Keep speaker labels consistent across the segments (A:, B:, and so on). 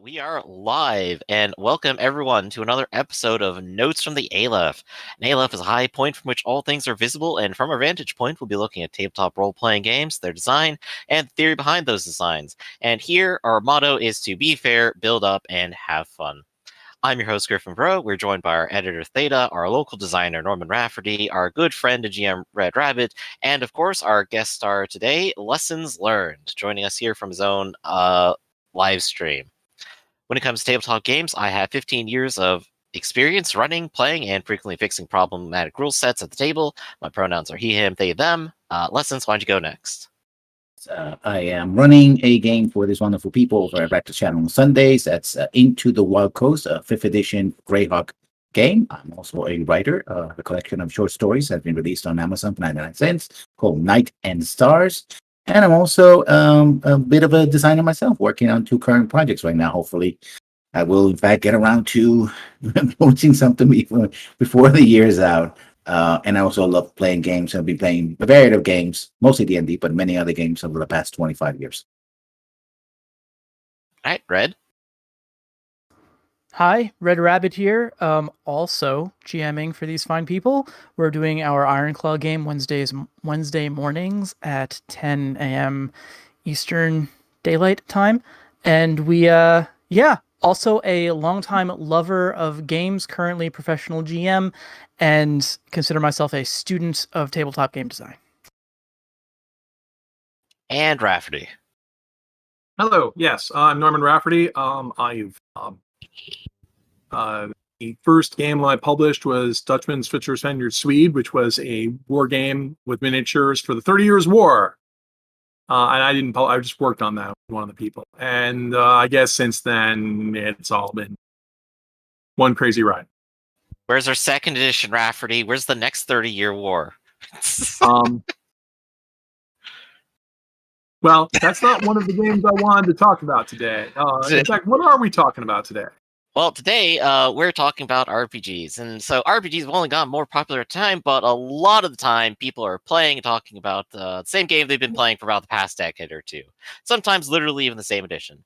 A: We are live, and welcome everyone to another episode of Notes from the Aleph. An Aleph is a high point from which all things are visible, and from our vantage point, we'll be looking at tabletop role-playing games, their design, and the theory behind those designs. And here, our motto is to be fair, build up, and have fun. I'm your host, GriffinVarro. We're joined by our editor, Theta, our local designer, Norman Rafferty, our good friend and GM, RedRabbit, and of course, our guest star today, Lessons Learned, joining us here from his own live stream. When it comes to tabletop games, I have 15 years of experience running, playing, and frequently fixing problematic rule sets at the table. My pronouns are he, him, they, them. Lessons, why don't you go next?
B: I am running a game for these wonderful people over at Raptor Channel on Sundays. That's Into the Wild Coast, a 5th edition Greyhawk game. I'm also a writer. A collection of short stories has been released on Amazon for 99 cents called Night and Stars. And I'm also a bit of a designer myself, working on 2 current projects right now. Hopefully, I will, in fact, get around to launching something before the year's out. And I also love playing games. I've been playing a variety of games, mostly D&D, but many other games over the past 25 years.
A: All right, Red.
C: Hi, RedRabbit here. Also GMing for these fine people. We're doing our Ironclaw game Wednesday mornings at 10 a.m. Eastern Daylight Time. And we, also a longtime lover of games, currently professional GM, and consider myself a student of tabletop game design.
A: And Rafferty.
D: Hello, yes, I'm Norman Rafferty. The first game I published was Dutchman, Switzer, Spaniard, Swede, which was a war game with miniatures for the 30 Years' War. And I just worked on that with one of the people. And I guess since then, it's all been one crazy ride.
A: Where's our second edition, Rafferty? Where's the next 30-year war?
D: Well, that's not one of the games I wanted to talk about today. In fact, what are we talking about today?
A: Well, today we're talking about RPGs. And so RPGs have only gotten more popular at time, but a lot of the time people are playing and talking about the same game they've been playing for about the past decade or two. Sometimes literally even the same edition.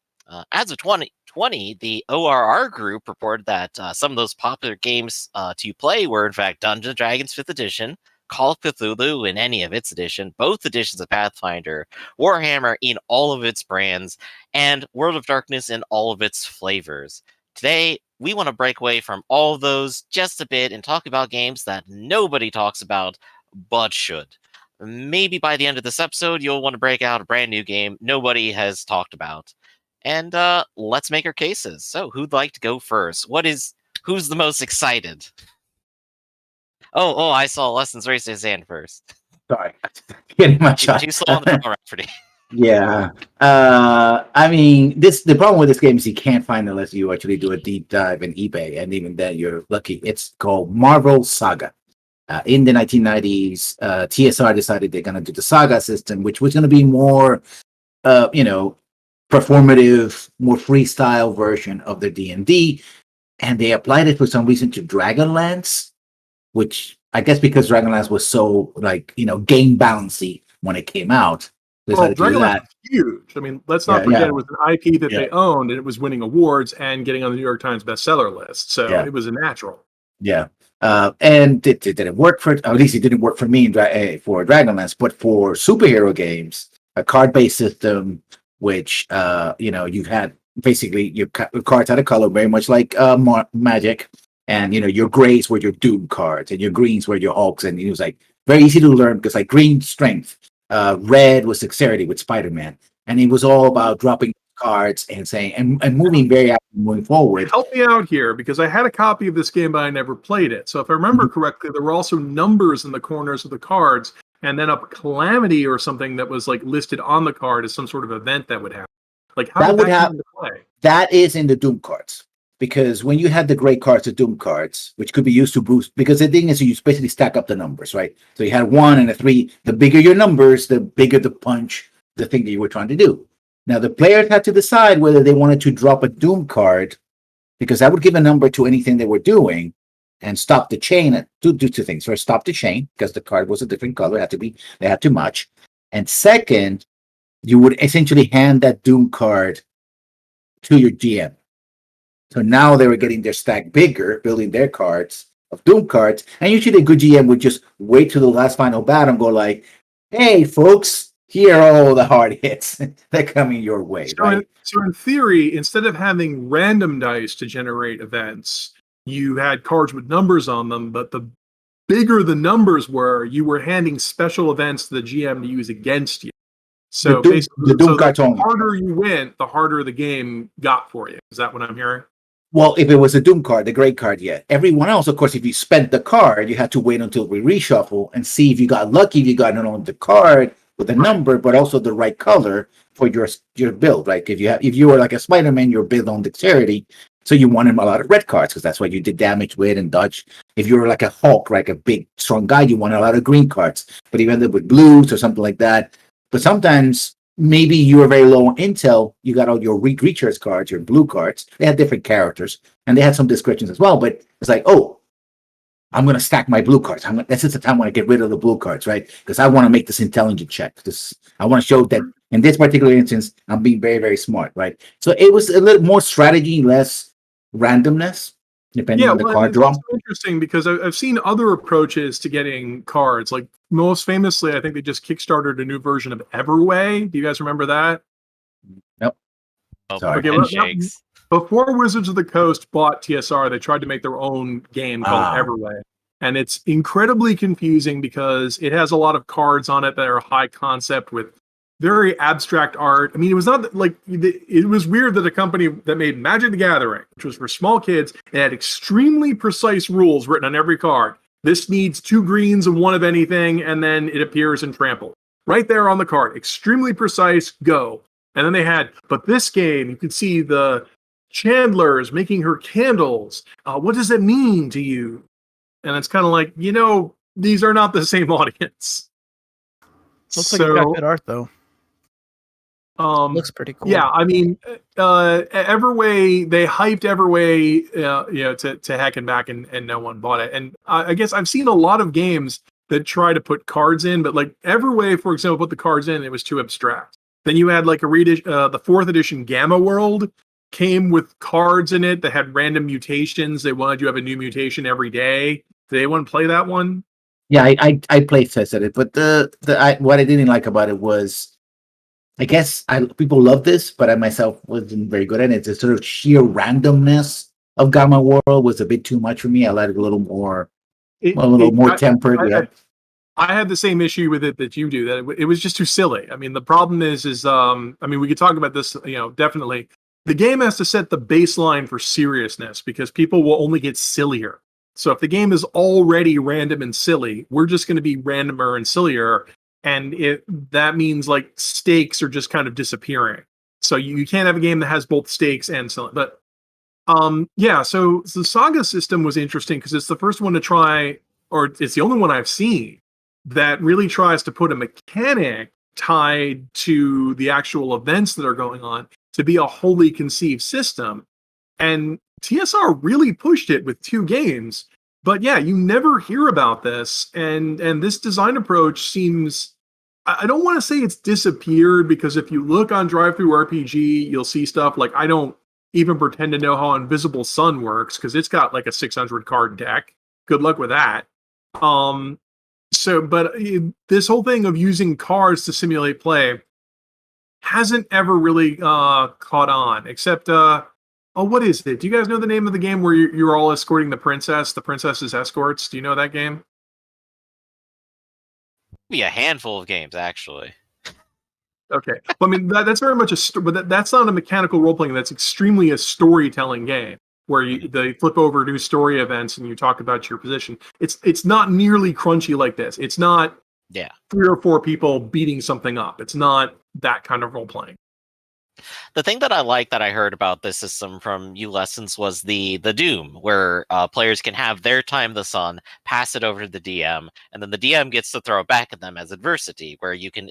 A: As of 2020, the ORR group reported that some of those popular games to play were, in fact, Dungeons & Dragons 5th edition, Call of Cthulhu in any of its edition, both editions of Pathfinder, Warhammer in all of its brands, and World of Darkness in all of its flavors. Today, we want to break away from all of those just a bit and talk about games that nobody talks about, but should. Maybe by the end of this episode, you'll want to break out a brand new game nobody has talked about. And let's make our cases. So, who'd like to go first? Who's the most excited? Oh, I saw Lessons raise his hand first.
B: Sorry, getting my shot.
A: Too slow on the ball, Rafferty.
B: Yeah. I mean, the problem with this game is you can't find it unless you actually do a deep dive in eBay, and even then you're lucky. It's called Marvel Saga. In the 1990s, TSR decided they're going to do the Saga system, which was going to be more, performative, more freestyle version of their D&D, and they applied it for some reason to Dragonlance, which I guess because Dragonlance was so game bouncy when it came out.
D: Dragonlance was huge. I mean, let's not forget it was an IP that they owned, and it was winning awards and getting on the New York Times bestseller list. So it was a natural. Yeah.
B: And it didn't work at least it didn't work for me for Dragonlance, but for superhero games, a card-based system, which you had basically your cards had a color very much like Magic, and your grays were your Doom cards, and your greens were your Hulks, and it was like very easy to learn because like green strength. Red was dexterity with Spider-Man, and it was all about dropping cards and saying and moving very active moving forward.
D: Help me out here because I had a copy of this game, but I never played it. So if I remember correctly, there were also numbers in the corners of the cards, and then a calamity or something that was like listed on the card as some sort of event that would happen. Like how did that come into play?
B: That is in the Doom cards. Because when you had the gray cards, the Doom cards, which could be used to boost, because the thing is you basically stack up the numbers, right? So you had 1 and a 3. The bigger your numbers, the bigger the punch, the thing that you were trying to do. Now, the players had to decide whether they wanted to drop a Doom card, because that would give a number to anything they were doing, and stop the chain. Do 2 things. First, stop the chain, because the card was a different color. They had to match. And second, you would essentially hand that Doom card to your GM. So now they were getting their stack bigger, building their cards of Doom cards. And usually a good GM would just wait till the last final battle and go like, hey, folks, here are all the hard hits. They're coming your way, right?
D: So in theory, instead of having random dice to generate events, you had cards with numbers on them, but the bigger the numbers were, you were handing special events to the GM to use against you. So
B: the Doom cards
D: the
B: only.
D: harder you went, the harder the game got for you. Is that what I'm hearing?
B: Well, if it was a Doom card, the great card, yeah. Everyone else, of course, if you spent the card, you had to wait until we reshuffle and see if you got lucky, if you got not only the card with the number, but also the right color for your build, right? If you were like a Spider-Man, you're built on dexterity, so you wanted a lot of red cards because that's what you did damage with and dodge. If you were like a Hulk, like a big strong guy, you wanted a lot of green cards. But if you ended up with blues or something like that, but sometimes maybe you were very low on intel, you got all your reachers cards, your blue cards. They had different characters and they had some descriptions as well. But it's like, oh, I'm going to stack my blue cards. This is the time when I get rid of the blue cards, right? Because I want to make this intelligent check. I want to show that in this particular instance, I'm being very, very smart, right? So it was a little more strategy, less randomness, depending on the card draw.
D: It's interesting because I've seen other approaches to getting cards. Like most famously, I think they just kickstarted a new version of Everway. Do you guys remember that?
B: Nope.
A: Sorry.
D: Okay, before Wizards of the Coast bought TSR, they tried to make their own game called Everway. And it's incredibly confusing because it has a lot of cards on it that are high concept with very abstract art. I mean, it was not like it was weird that a company that made Magic the Gathering, which was for small kids, and had extremely precise rules written on every card. This needs 2 greens and 1 of anything, and then it appears in trample. Right there on the card. Extremely precise, go. And then they had, but this game, you could see the Chandler's making her candles. What does it mean to you? And it's kind of like, these are not the same audience.
C: Looks like it got good art, though. Looks pretty cool.
D: Yeah, I mean, Everway, they hyped Everway, to heck and back, and no one bought it. And I guess I've seen a lot of games that try to put cards in, but like Everway, for example, put the cards in, it was too abstract. Then you had like the 4th edition Gamma World came with cards in it that had random mutations. They wanted you to have a new mutation every day. Did anyone play that one?
B: Yeah, I play tested it, but what I didn't like about it was, I guess people love this, but I myself wasn't very good at it. The sort of sheer randomness of Gamma World was a bit too much for me. I liked it a little more, tempered.
D: I had the same issue with it that you do. That it was just too silly. I mean, the problem is we could talk about this. Definitely, the game has to set the baseline for seriousness because people will only get sillier. So if the game is already random and silly, we're just going to be randomer and sillier. And that means like stakes are just kind of disappearing. So you can't have a game that has both stakes and silly. But so the Saga system was interesting because it's the first one to try, or it's the only one I've seen that really tries to put a mechanic tied to the actual events that are going on to be a wholly conceived system. And TSR really pushed it with 2 games. But yeah, you never hear about this. And this design approach seems, I don't want to say it's disappeared, because if you look on DriveThruRPG, you'll see stuff like, I don't even pretend to know how Invisible Sun works because it's got like a 600 card deck. Good luck with that. But this whole thing of using cards to simulate play hasn't ever really caught on, except what is it? Do you guys know the name of the game where you're all escorting the princess's escorts? Do you know that game?
A: Be a handful of games, actually.
D: Okay, I mean that's very much but that's not a mechanical role playing. That's extremely a storytelling game where they flip over new story events and you talk about your position. It's not nearly crunchy like this. It's not 3 or 4 people beating something up. It's not that kind of role playing.
A: The thing that I like that I heard about this system from you lessons was the Doom, where players can have their time in the sun, pass it over to the DM, and then the DM gets to throw it back at them as adversity, where you can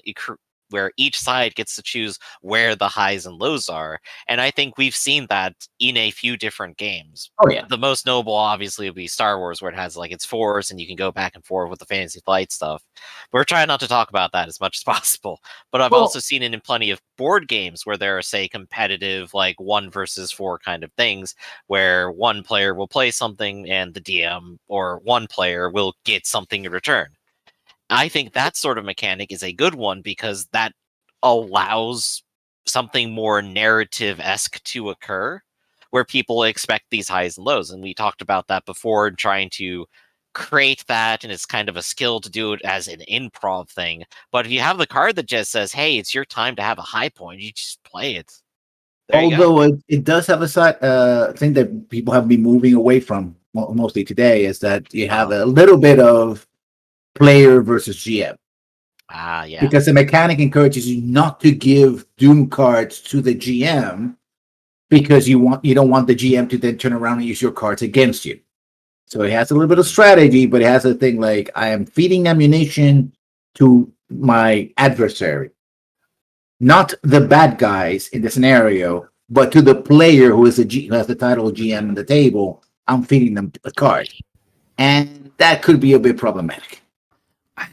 A: where each side gets to choose where the highs and lows are. And I think we've seen that in a few different games.
B: Oh yeah.
A: The most noble, obviously, would be Star Wars, where it has like its force and you can go back and forth with the Fantasy Flight stuff. We're trying not to talk about that as much as possible. But I've also seen it in plenty of board games where there are, say, competitive, like 1 versus 4 kind of things, where one player will play something and the DM or one player will get something in return. I think that sort of mechanic is a good one because that allows something more narrative-esque to occur, where people expect these highs and lows. And we talked about that before, trying to create that, and it's kind of a skill to do it as an improv thing. But if you have the card that just says, hey, it's your time to have a high point, you just play it. There you go.
B: Although it does have a side thing that people have been moving away from mostly today, is that you have a little bit of player versus GM.
A: Yeah.
B: Because the mechanic encourages you not to give Doom cards to the GM because you don't want the GM to then turn around and use your cards against you. So it has a little bit of strategy, but it has a thing like, I am feeding ammunition to my adversary. Not the bad guys in the scenario, but to the player who has the title of GM on the table. I'm feeding them a card. And that could be a bit problematic.
C: I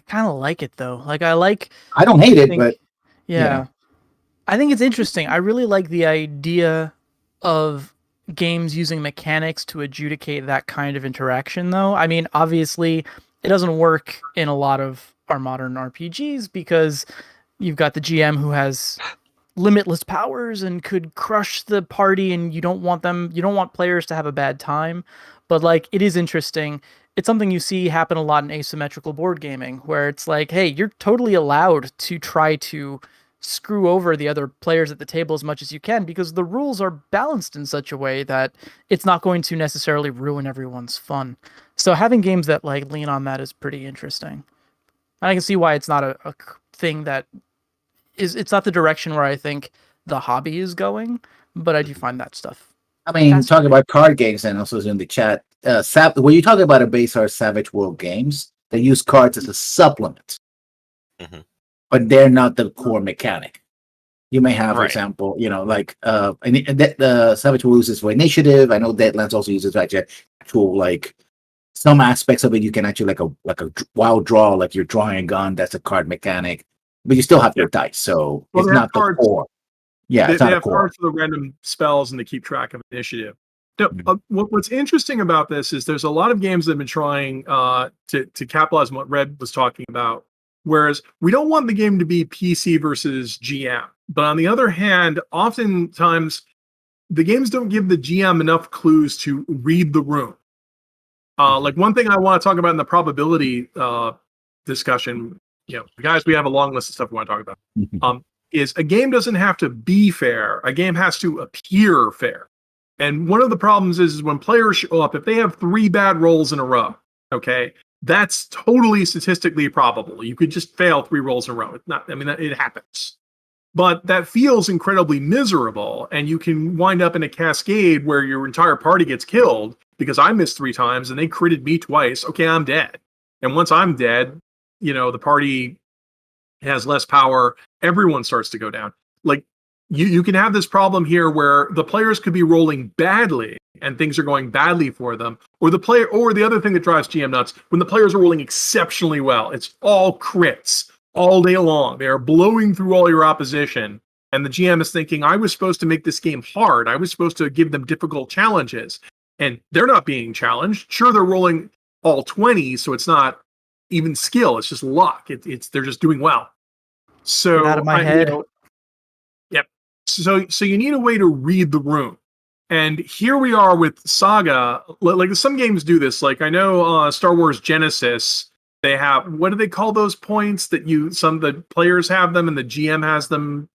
C: kind of like it though. Like
B: I don't hate it, but
C: yeah,
B: you know.
C: I think it's interesting. I really like the idea of games using mechanics to adjudicate that kind of interaction, though. I mean, obviously, it doesn't work in a lot of our modern RPGs because you've got the GM who has limitless powers and could crush the party, and you don't want players to have a bad time. But like, it is interesting. It's something you see happen a lot in asymmetrical board gaming, where it's like, hey, you're totally allowed to try to screw over the other players at the table as much as you can because the rules are balanced in such a way that it's not going to necessarily ruin everyone's fun. So having games that like lean on that is pretty interesting. And I can see why it's not a thing that it's not the direction where I think the hobby is going, but I do find that stuff.
B: I mean, talking about card games and also in the chat, when you talk about a base or Savage World games, they use cards as a supplement.
A: Mm-hmm.
B: But they're not the core mechanic. You may have, for example, like Savage World uses for initiative. I know Deadlands also uses actual like some aspects of it. You can actually like a wild draw, like you're drawing a gun. That's a card mechanic, but you still have your dice, so it's not the core. Yeah,
D: they
B: it's not
D: have
B: a core.
D: cards for the random spells and they keep track of initiative. Now, what's interesting about this is there's a lot of games that have been trying to capitalize on what Red was talking about. Whereas we don't want the game to be PC versus GM. But on the other hand, oftentimes the games don't give the GM enough clues to read the room. Like one thing I want to talk about in the probability discussion, guys, we have a long list of stuff we want to talk about, is a game doesn't have to be fair. A game has to appear fair. And one of the problems is when players show up, if they have 3 bad rolls in a row, okay, that's totally statistically probable. You could just fail 3 rolls in a row. It happens. But that feels incredibly miserable, and you can wind up in a cascade where your entire party gets killed because I missed 3 times and they critted me twice. Okay, I'm dead. And once I'm dead, the party has less power. Everyone starts to go down. Like, you can have this problem here where the players could be rolling badly and things are going badly for them, or the other thing that drives GM nuts, when the players are rolling exceptionally well, it's all crits all day long. They are blowing through all your opposition, and the GM is thinking, I was supposed to make this game hard. I was supposed to give them difficult challenges, and they're not being challenged. Sure, they're rolling all 20s, so it's not even skill. It's just luck. They're just doing well. So
C: get out of my head.
D: Yep. So you need a way to read the room. And here we are with Saga. Like some games do this. Like I know Star Wars Genesis, they have, what do they call those points that some of the players have them and the GM has them?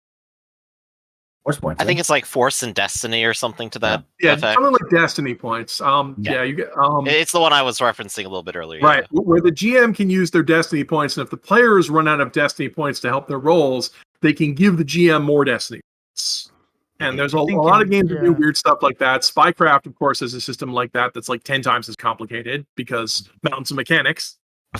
B: Force points.
A: I think it's like Force and Destiny or something to that effect.
D: Something like Destiny points. You get.
A: It's the one I was referencing a little bit earlier.
D: Right, where the GM can use their Destiny points, and if the players run out of Destiny points to help their rolls, they can give the GM more Destiny points. And there's a lot of games that do weird stuff like that. Spycraft, of course, has a system like that that's like 10 times as complicated because mountains of mechanics.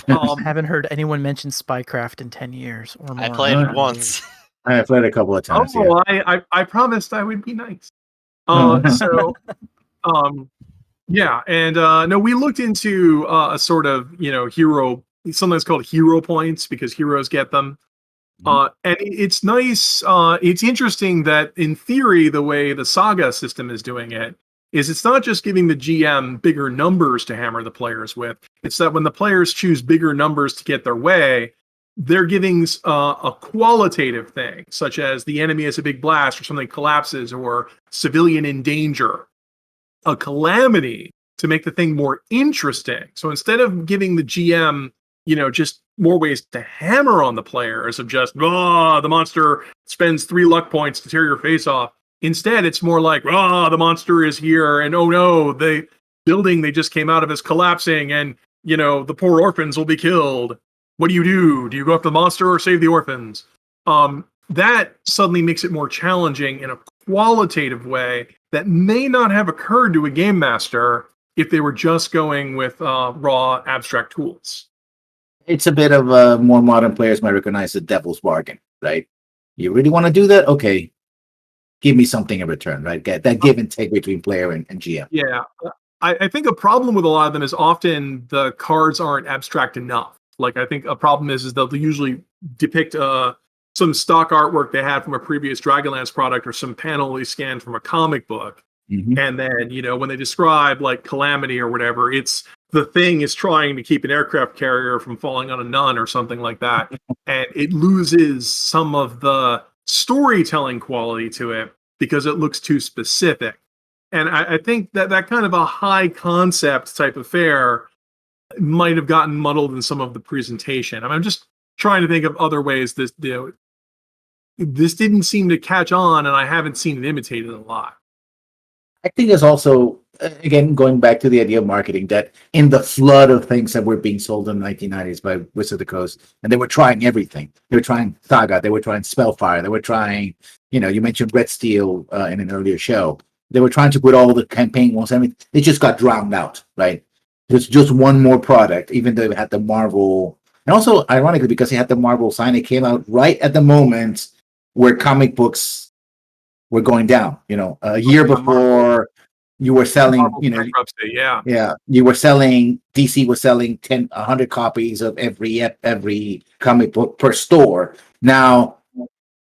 C: I haven't heard anyone mention Spycraft in 10 years or more.
A: I played it once.
B: I have played a couple of times.
D: Oh, I promised I would be nice. Yeah, and no, we looked into a sort of hero, sometimes called hero points because heroes get them. And it's nice. It's interesting that in theory, the way the Saga system is doing it is it's not just giving the GM bigger numbers to hammer the players with. It's that when the players choose bigger numbers to get their way, they're giving a qualitative thing, such as the enemy has a big blast or something collapses or civilian in danger, a calamity to make the thing more interesting. So instead of giving the GM, just more ways to hammer on the players of just, the monster spends 3 luck points to tear your face off. Instead, it's more like, the monster is here, and oh no, the building they just came out of is collapsing, and the poor orphans will be killed. What do? Do you go after the monster or save the orphans? That suddenly makes it more challenging in a qualitative way that may not have occurred to a game master if they were just going with raw abstract tools.
B: It's a bit of more modern players might recognize the devil's bargain, right? You really want to do that? Okay, give me something in return, right? Get that give and take between player and GM.
D: Yeah, I think a problem with a lot of them is often the cards aren't abstract enough. Like, I think a problem is they'll usually depict some stock artwork they had from a previous Dragonlance product or some panel they scanned from a comic book. And then, when they describe like calamity or whatever, it's the thing is trying to keep an aircraft carrier from falling on a nun or something like that. And it loses some of the storytelling quality to it because it looks too specific. And I think that kind of a high concept type affair might have gotten muddled in some of the presentation. I'm just trying to think of other ways this didn't seem to catch on, and I haven't seen it imitated a lot.
B: I think there's also, again, going back to the idea of marketing, that in the flood of things that were being sold in the 1990s by Wizards of the Coast, and they were trying everything. They were trying Saga, they were trying Spellfire, they were trying, you mentioned Red Steel in an earlier show. They were trying to put all the campaign ones, they just got drowned out, right? There's just one more product, even though it had the Marvel. And also, ironically, because it had the Marvel sign, it came out right at the moment where comic books were going down. A year before you were selling, you were selling, DC was selling 100 copies of every comic book per store. Now,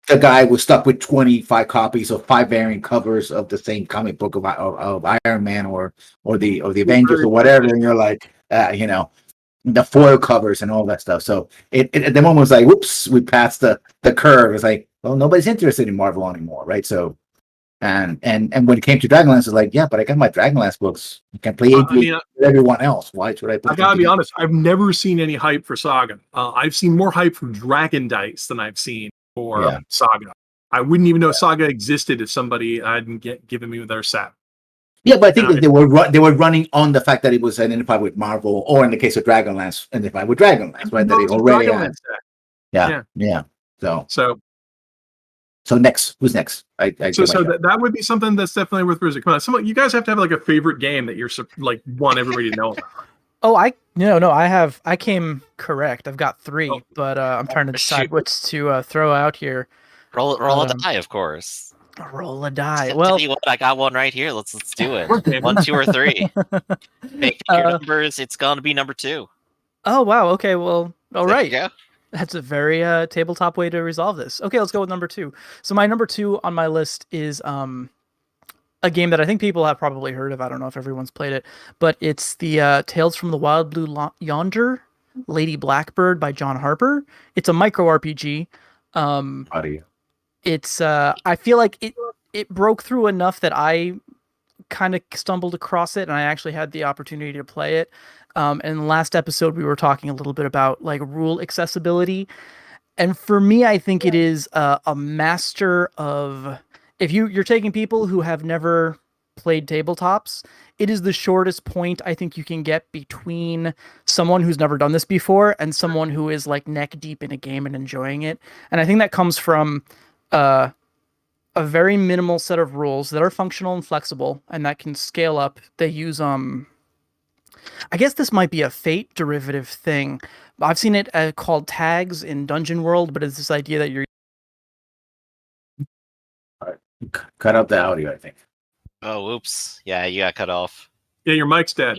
B: the guy was stuck with 25 copies of 5 variant covers of the same comic book of Iron Man or the Avengers or whatever, and you're like, the foil covers and all that stuff. So it at the moment was like, whoops, we passed the curve. It's like, well, nobody's interested in Marvel anymore, right? So and when it came to Dragonlance, it's like, yeah, but I got my Dragonlance books. You can play with everyone else. Why should I put?
D: I gotta be honest, I've never seen any hype for Saga. I've seen more hype for Dragon Dice than I've seen for Saga. I wouldn't even know Saga existed if somebody hadn't given me their set.
B: Yeah, but I think that they were running on the fact that it was identified with Marvel, or in the case of Dragonlance, identified with Dragonlance, right? That it already had. Yeah. So next, who's next?
D: That would be something that's definitely worth visiting. Come on, you guys have to have like a favorite game that you're like want everybody to know about.
C: Oh, I came correct. I've got 3, but I'm trying to decide what's to throw out here.
A: Roll a die, of course.
C: Roll a die.
A: Well, tell you what, I got one right here. Let's do it. 1, 2, or 3. Pick your numbers. It's going to be number 2.
C: Oh wow. Okay. Well. All right.
A: There you go.
C: That's a very tabletop way to resolve this. Okay, let's go with number 2. So my number 2 on my list is a game that I think people have probably heard of. I don't know if everyone's played it, but it's the Tales from the Wild Blue Yonder, Lady Blackbird by John Harper. It's a micro RPG. It's I feel like it broke through enough that I kind of stumbled across it, and I actually had the opportunity to play it. In the last episode, we were talking a little bit about like rule accessibility, and for me, I think it is a master of, if you're taking people who have never played tabletops, it is the shortest point I think you can get between someone who's never done this before and someone who is like neck deep in a game and enjoying it. And I think that comes from a very minimal set of rules that are functional and flexible and that can scale up. They use I guess this might be a Fate derivative thing. I've seen it called tags in Dungeon World, but it's this idea that you're
B: Cut out the audio, I think.
A: Oh, oops. Yeah, you got cut off.
D: Yeah, your mic's dead.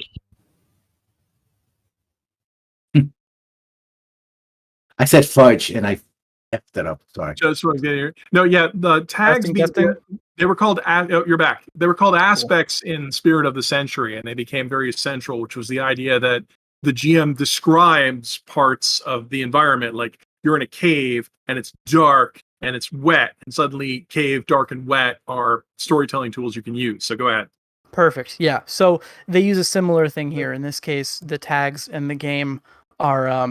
B: I said fudge, and I effed it up. Sorry.
D: Just what I'm getting here. No, yeah, the tags
C: Testing.
D: they were called you're back. They were called aspects in Spirit of the Century, and they became very central, which was the idea that the GM describes parts of the environment, like you're in a cave and it's dark and it's wet, and suddenly cave, dark, and wet are storytelling tools you can use. So go ahead.
C: Perfect. Yeah. So they use a similar thing here. In this case, the tags in the game are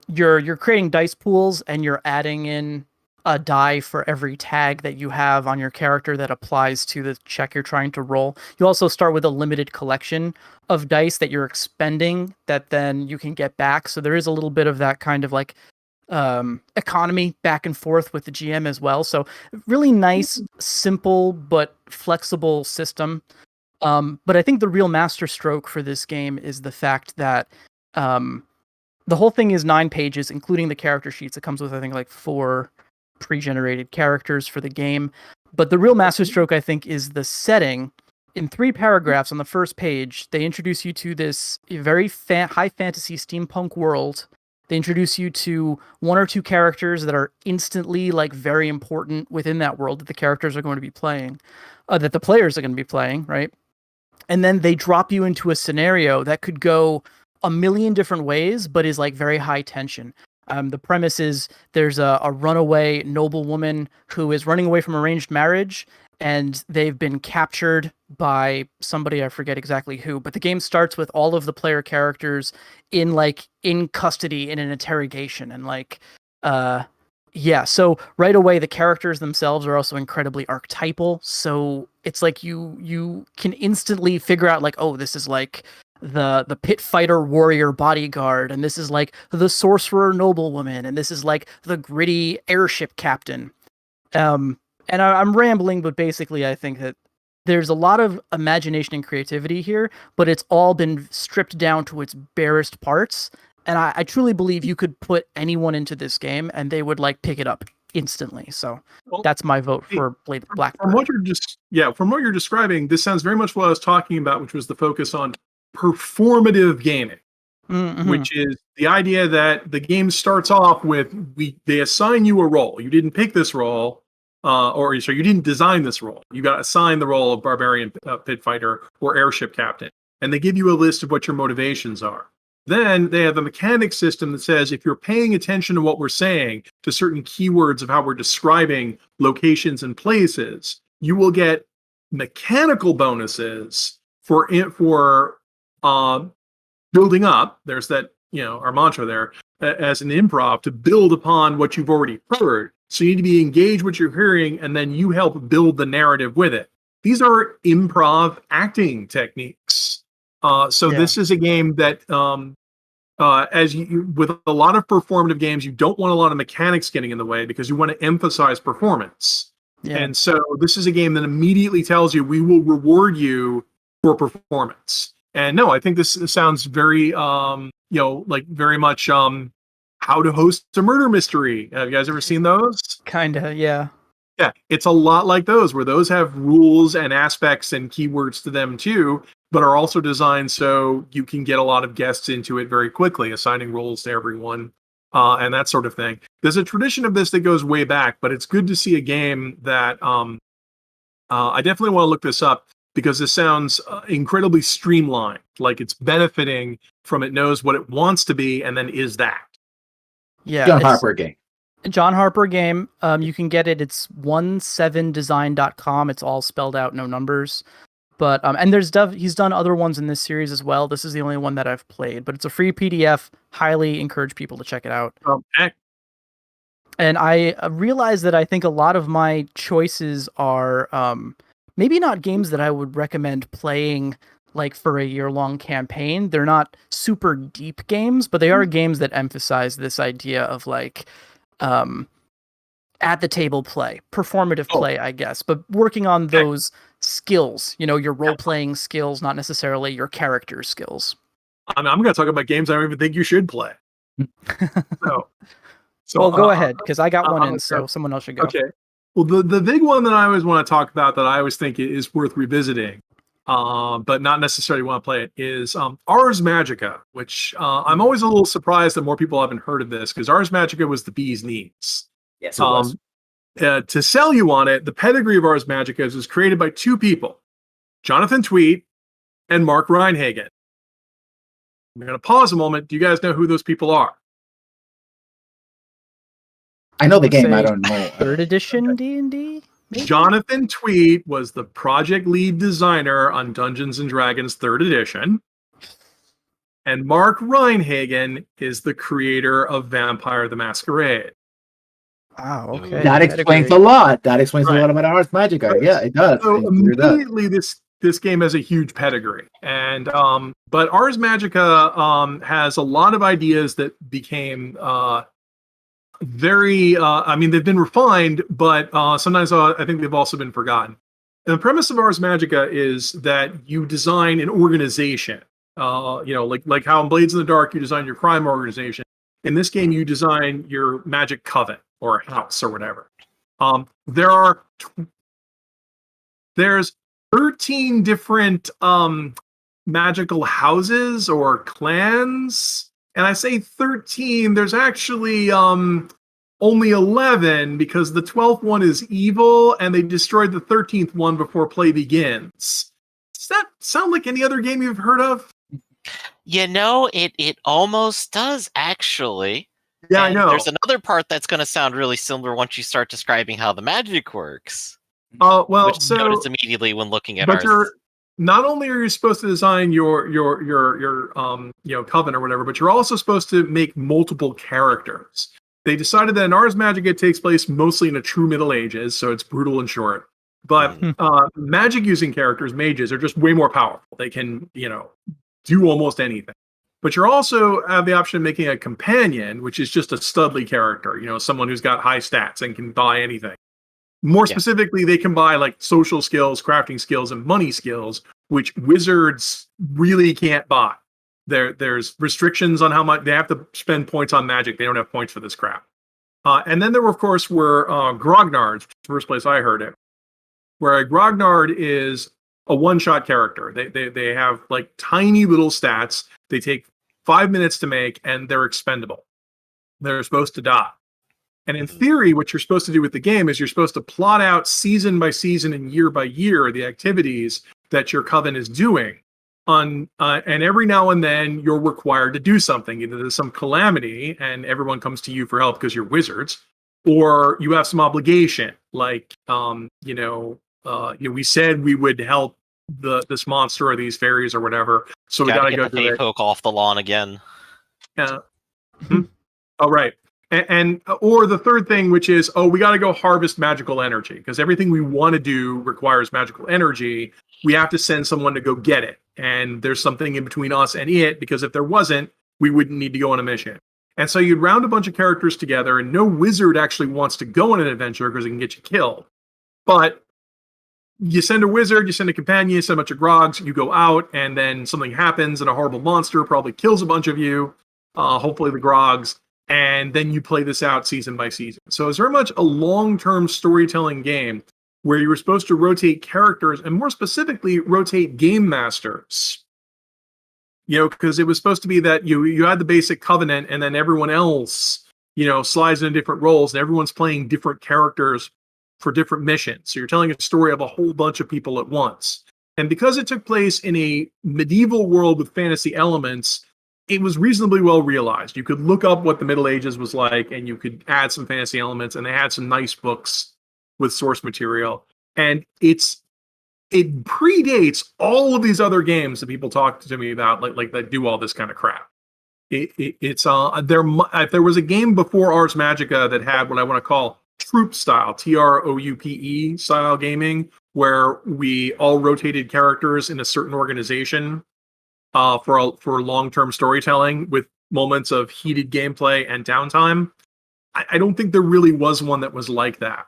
C: you're creating dice pools and you're adding in a die for every tag that you have on your character that applies to the check you're trying to roll. You also start with a limited collection of dice that you're expending that then you can get back. So there is a little bit of that kind of like economy back and forth with the GM as well. So really nice, simple, but flexible system. But I think the real masterstroke for this game is the fact that the whole thing is 9 pages, including the character sheets. It comes with, I think, like 4 pre-generated characters for the game. But the real masterstroke, I think, is the setting. In 3 paragraphs on the first page, they introduce you to this very high fantasy steampunk world. They introduce you to 1 or 2 characters that are instantly like very important within that world that the characters are going to be playing, that the players are going to be playing, right? And then they drop you into a scenario that could go a million different ways, but is like very high tension. The premise is there's a runaway noblewoman who is running away from arranged marriage, and they've been captured by somebody, I forget exactly who, but the game starts with all of the player characters in custody in an interrogation. And so right away the characters themselves are also incredibly archetypal. So it's like you can instantly figure out like, oh, this is like the pit fighter warrior bodyguard, and this is like the sorcerer noblewoman, and this is like the gritty airship captain. And I'm rambling, but basically I think that there's a lot of imagination and creativity here, but it's all been stripped down to its barest parts. And I truly believe you could put anyone into this game and they would like pick it up instantly. So that's my vote for Blackbird.
D: From what you're describing, this sounds very much what I was talking about, which was the focus on performative gaming, which is the idea that the game starts off with they assign you a role. You didn't pick this role, or so you didn't design this role. You got assigned the role of barbarian pit fighter or airship captain, and they give you a list of what your motivations are. Then they have a mechanic system that says if you're paying attention to what we're saying, to certain keywords of how we're describing locations and places, you will get mechanical bonuses for building up. There's that, our mantra there as an improv to build upon what you've already heard. So you need to be engaged with what you're hearing, and then you help build the narrative with it. These are improv acting techniques. This is a game that, with a lot of performative games, you don't want a lot of mechanics getting in the way because you want to emphasize performance. Yeah. And so this is a game that immediately tells you we will reward you for performance. And no, I think this sounds very, very much How to Host a Murder Mystery. Have you guys ever seen those?
C: Kinda, yeah.
D: Yeah, it's a lot like those, where those have rules and aspects and keywords to them too, but are also designed so you can get a lot of guests into it very quickly, assigning roles to everyone, and that sort of thing. There's a tradition of this that goes way back, but it's good to see a game that I definitely want to look this up, because this sounds incredibly streamlined, like it's benefiting from it knows what it wants to be and then is that.
C: Yeah,
B: John Harper game.
C: John Harper game. You can get it. It's 17design.com. It's all spelled out, no numbers. But and he's done other ones in this series as well. This is the only one that I've played, but it's a free PDF. Highly encourage people to check it out.
D: Okay.
C: And I realize that I think a lot of my choices are maybe not games that I would recommend playing like for a year-long campaign. They're not super deep games, but they are games that emphasize this idea of like at the table play, performative play, I guess, but working on those skills, your role-playing skills, not necessarily your character skills.
D: I'm going to talk about games I don't even think you should play. So,
C: well, go ahead, because I got one in, so someone else should go.
D: Okay. Well, the big one that I always want to talk about that I always think is worth revisiting, but not necessarily want to play it, is Ars Magica, which I'm always a little surprised that more people haven't heard of this, because Ars Magica was the bee's knees.
B: Yes, it was.
D: To sell you on it, the pedigree of Ars Magica was created by two people, Jonathan Tweet and Mark Reinhagen. I'm going to pause a moment. Do you guys know who those people are?
B: I know the game. I don't know.
C: 3rd edition D&D? Maybe?
D: Jonathan Tweet was the project lead designer on Dungeons and Dragons 3rd edition. And Mark Reinhagen is the creator of Vampire the Masquerade.
C: Wow, okay.
B: That explains a lot. That explains a lot about Ars Magica. Yeah, it does.
D: So immediately this game has a huge pedigree. And but Ars Magica has a lot of ideas that became very I mean, they've been refined, but sometimes I think they've also been forgotten. And the premise of Ars Magica is that you design an organization. Like how in Blades in the Dark you design your crime organization. In this game, you design your magic coven or house or whatever. There's 13 different magical houses or clans. And I say 13, there's actually only 11 because the 12th one is evil and they destroyed the 13th one before play begins. Does that sound like any other game you've heard of?
A: It almost does, actually.
D: Yeah,
A: And
D: I know.
A: There's another part that's going to sound really similar once you start describing how the magic works. Which you notice immediately when looking at ours.
D: Not only are you supposed to design your coven or whatever, but you're also supposed to make multiple characters. They decided that in Ars Magica takes place mostly in the true Middle Ages, so it's brutal and short. But magic using characters, mages, are just way more powerful. They can, do almost anything. But you also have the option of making a companion, which is just a studly character, someone who's got high stats and can buy anything. More specifically, they can buy like social skills, crafting skills, and money skills, which wizards really can't buy. There's restrictions on how much they have to spend points on magic. They don't have points for this crap. And then there, of course, were grognards, first place I heard it, where a grognard is a one-shot character. They have like tiny little stats. They take 5 minutes to make, and they're expendable. They're supposed to die. And in theory, what you're supposed to do with the game is you're supposed to plot out season by season and year by year the activities that your coven is doing. And every now and then you're required to do something. Either there's some calamity and everyone comes to you for help because you're wizards, or you have some obligation, like we said we would help this monster or these fairies or whatever. So we gotta go
A: do it. Poke off the lawn again.
D: Oh, right. And or the third thing, which is, we got to go harvest magical energy, because everything we want to do requires magical energy. We have to send someone to go get it. And there's something in between us and it, because if there wasn't, we wouldn't need to go on a mission. And so you'd round a bunch of characters together, and no wizard actually wants to go on an adventure because it can get you killed. But you send a wizard, you send a companion, you send a bunch of grogs, you go out, and then something happens, and a horrible monster probably kills a bunch of you, hopefully the grogs. And then you play this out season by season. So it's very much a long-term storytelling game where you were supposed to rotate characters, and more specifically, rotate game masters. Because it was supposed to be that you had the basic covenant, and then everyone else, slides into different roles, and everyone's playing different characters for different missions. So you're telling a story of a whole bunch of people at once. And because it took place in a medieval world with fantasy elements, it was reasonably well realized. You could look up what the Middle Ages was like, and you could add some fantasy elements, and they had some nice books with source material. And it predates all of these other games that people talk to me about, like that do all this kind of crap. If there was a game before Ars Magica that had what I want to call troop style, TROUPE style gaming, where we all rotated characters in a certain organization for long-term storytelling with moments of heated gameplay and downtime. I don't think there really was one that was like that.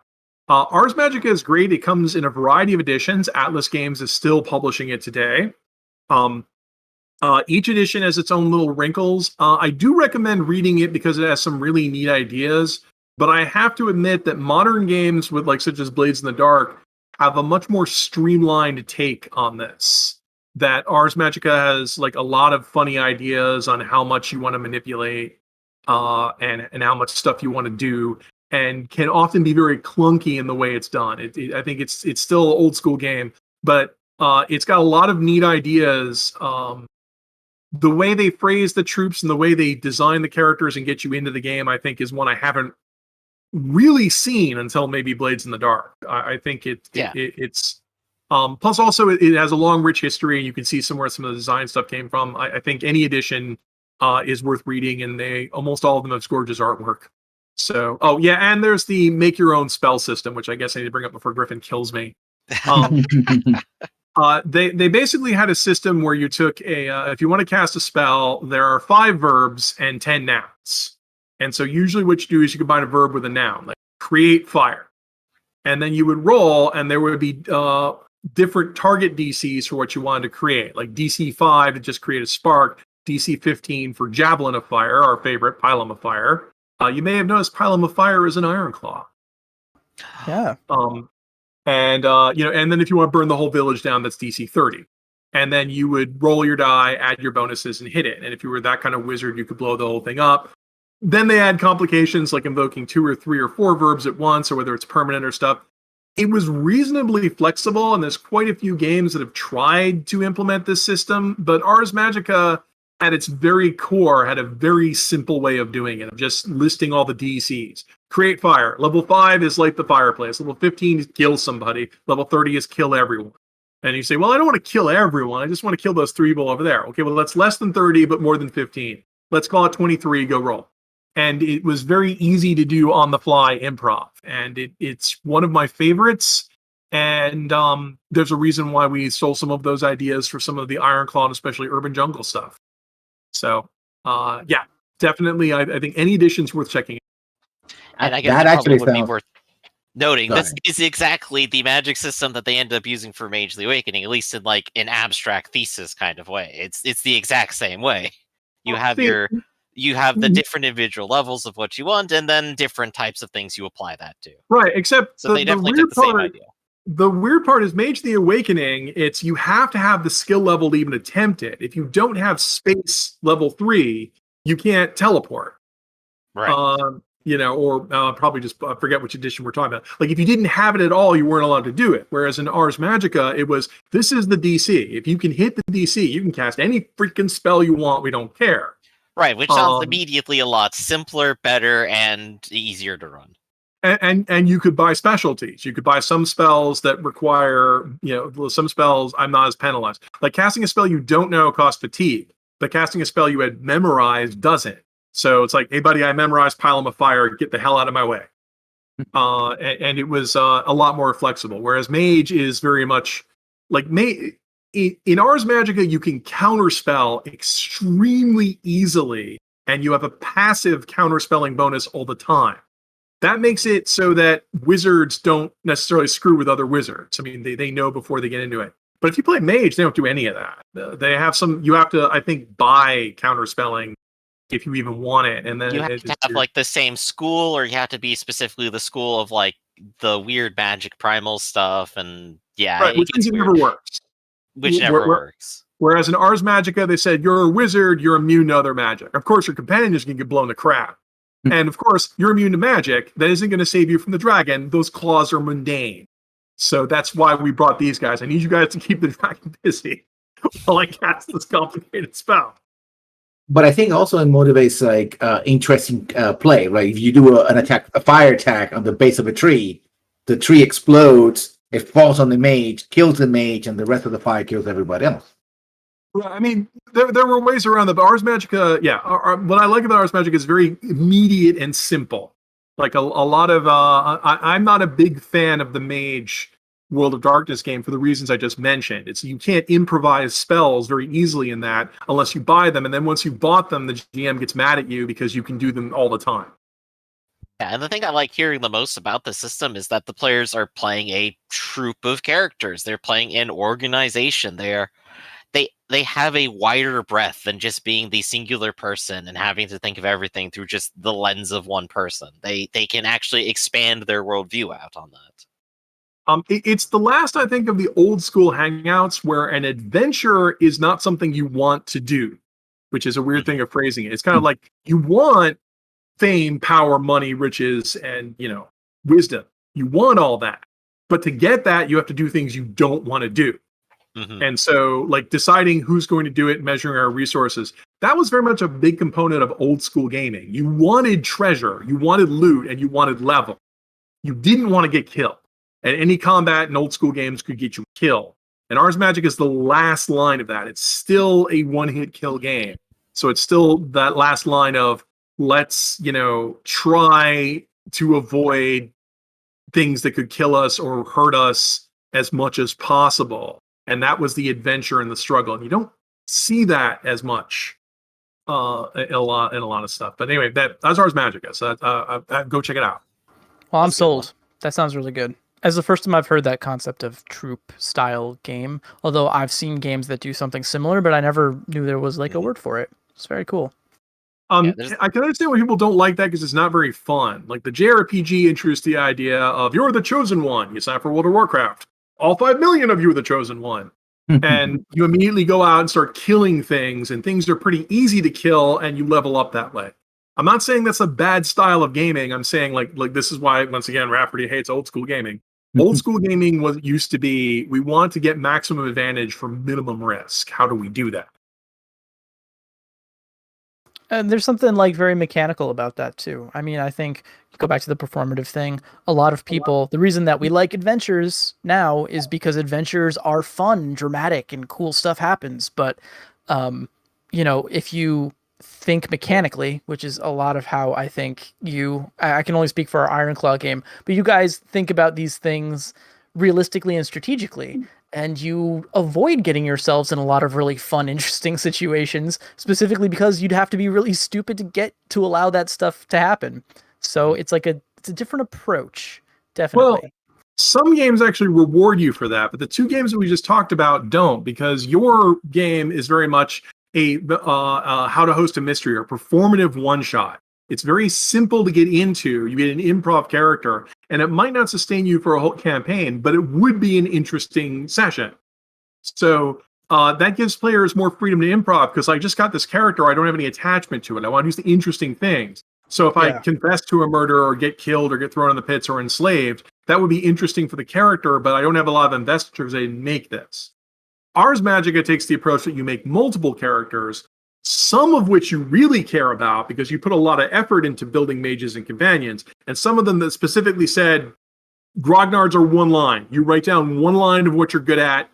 D: Ars Magica is great. It comes in a variety of editions. Atlas Games is still publishing it today. Each edition has its own little wrinkles. I do recommend reading it because it has some really neat ideas. But I have to admit that modern games with like such as Blades in the Dark have a much more streamlined take on this. That Ars Magica has like a lot of funny ideas on how much you want to manipulate and how much stuff you want to do, and can often be very clunky in the way it's done. I think it's still an old school game, but it's got a lot of neat ideas. The way they phrase the troops and the way they design the characters and get you into the game, I think, is one I haven't really seen until maybe Blades in the Dark. I think it's plus also it has a long, rich history, and you can see somewhere some of the design stuff came from. I think any edition is worth reading, and almost all of them have gorgeous artwork. So, oh yeah, and there's the make your own spell system, which I guess I need to bring up before Griffin kills me. They basically had a system where you took if you want to cast a spell, there are 5 verbs and 10 nouns. And so usually what you do is you combine a verb with a noun, like create fire. And then you would roll, and there would be different target DCs for what you wanted to create, like DC 5 to just create a spark, DC 15 for javelin of fire, our favorite pylon of fire. You may have noticed pylon of fire is an iron claw.
C: Yeah.
D: And then if you want to burn the whole village down, that's DC 30. And then you would roll your die, add your bonuses, and hit it. And if you were that kind of wizard, you could blow the whole thing up. Then they add complications like invoking 2 or 3 or 4 verbs at once, or whether it's permanent or stuff. It was reasonably flexible, and there's quite a few games that have tried to implement this system. But Ars Magica, at its very core, had a very simple way of doing it, of just listing all the DCs. Create fire. Level 5 is light the fireplace. Level 15 is kill somebody. Level 30 is kill everyone. And you say, well, I don't want to kill everyone. I just want to kill those 3 people over there. Okay, well, that's less than 30, but more than 15. Let's call it 23. Go roll. And it was very easy to do on the fly improv. And it's one of my favorites. And there's a reason why we stole some of those ideas for some of the Ironclaw and especially Urban Jungle stuff. So, yeah, definitely. I think any edition's worth checking out.
A: And I guess
B: That
A: that
B: actually
A: probably would be
B: sounds-
A: worth noting.
B: Go
A: This
B: ahead.
A: is exactly the magic system that they ended up using for Mage the Awakening, at least in like an abstract thesis kind of way. It's the exact same way. You have the different individual levels of what you want, and then different types of things you apply that to.
D: Right, except
A: So they definitely took the same idea.
D: The weird part is Mage the Awakening, you have to have the skill level to even attempt it. If you don't have space level 3, you can't teleport.
A: Right.
D: Or probably just forget which edition we're talking about. Like if you didn't have it at all, you weren't allowed to do it. Whereas in Ars Magica, it was, this is the DC. If you can hit the DC, you can cast any freaking spell you want. We don't care.
A: Right, which sounds immediately a lot simpler, better, and easier to run.
D: And you could buy specialties. You could buy some spells that require, some spells I'm not as penalized. Like casting a spell you don't know costs fatigue, but casting a spell you had memorized doesn't. So it's like, hey buddy, I memorized Pylon of Fire, get the hell out of my way. And it was a lot more flexible. Whereas Mage is very much like in Ars Magica, you can counterspell extremely easily, and you have a passive counterspelling bonus all the time. That makes it so that wizards don't necessarily screw with other wizards. I mean, they know before they get into it. But if you play Mage, they don't do any of that. They have you have to, I think, buy counterspelling if you even want it. And then
A: you have to have like the same school, or you have to be specifically the school of like the weird magic primal stuff. And yeah,
D: right, which never works.
A: Which never works.
D: Whereas in Ars Magica, they said, you're a wizard, you're immune to other magic. Of course, your companions can get blown to crap. And of course, you're immune to magic. That isn't going to save you from the dragon. Those claws are mundane. So that's why we brought these guys. I need you guys to keep the dragon busy while I cast this complicated spell.
B: But I think also it motivates like interesting play, right? If you do a fire attack on the base of a tree, the tree explodes, it falls on the mage, kills the mage, and the rest of the fire kills everybody else.
D: I mean, there were ways around the Ars Magica. Yeah, what I like about Ars Magica is very immediate and simple. Like a lot of, I'm not a big fan of the Mage World of Darkness game for the reasons I just mentioned. You can't improvise spells very easily in that unless you buy them, and then once you bought them, the GM gets mad at you because you can do them all the time.
A: Yeah, and the thing I like hearing the most about the system is that the players are playing a troupe of characters. They're playing an organization. They they have a wider breadth than just being the singular person and having to think of everything through just the lens of one person. They can actually expand their worldview out on that.
D: It's the last, I think, of the old school hangouts where an adventure is not something you want to do, which is a weird thing of phrasing it. It's kind of like you want fame, power, money, riches, and wisdom. You want all that, but to get that, you have to do things you don't want to do. And so, like deciding who's going to do it, measuring our resources, that was very much a big component of old school gaming. You wanted treasure, you wanted loot, and you wanted level. You didn't want to get killed. And any combat in old school games could get you killed. And Ars Magic is the last line of that. It's still a one-hit kill game. So it's still that last line of let's, try to avoid things that could kill us or hurt us as much as possible. And that was the adventure and the struggle. And you don't see that as much in a lot of stuff. But anyway, that's Ars Magica. So go check it out.
C: Well, I'm sold. That sounds really good. As the first time I've heard that concept of troop style game, although I've seen games that do something similar, but I never knew there was like a word for it. It's very cool.
D: I can understand why people don't like that because it's not very fun. Like the JRPG introduced the idea of you're the chosen one. You sign for World of Warcraft. All 5 million of you are the chosen one. And you immediately go out and start killing things, and things are pretty easy to kill, and you level up that way. I'm not saying that's a bad style of gaming. I'm saying like this is why, once again, Rafferty hates old school gaming. Old school gaming used to be, we want to get maximum advantage for minimum risk. How do we do that?
C: And there's something like very mechanical about that too. I mean, I think you go back to the performative thing. A lot of people, the reason that we like adventures now is because adventures are fun, dramatic, and cool stuff happens. But, if you think mechanically, which is a lot of how I think I can only speak for our Iron Claw game, but you guys think about these things realistically and strategically, and you avoid getting yourselves in a lot of really fun, interesting situations, specifically because you'd have to be really stupid to allow that stuff to happen. So it's like it's a different approach, definitely.
D: Well, some games actually reward you for that, but the two games that we just talked about don't, because your game is very much a how to host a mystery or performative one-shot. It's very simple to get into. You get an improv character, and it might not sustain you for a whole campaign, but it would be an interesting session. So that gives players more freedom to improv, because I just got this character, I don't have any attachment to it. I want to use the interesting things. So if I confess to a murder or get killed or get thrown in the pits or enslaved, that would be interesting for the character, but I don't have a lot of investiture because I didn't make this. Ars Magica takes the approach that you make multiple characters, some of which you really care about because you put a lot of effort into building mages and companions, and some of them that specifically said, grognards are one line. You write down one line of what you're good at,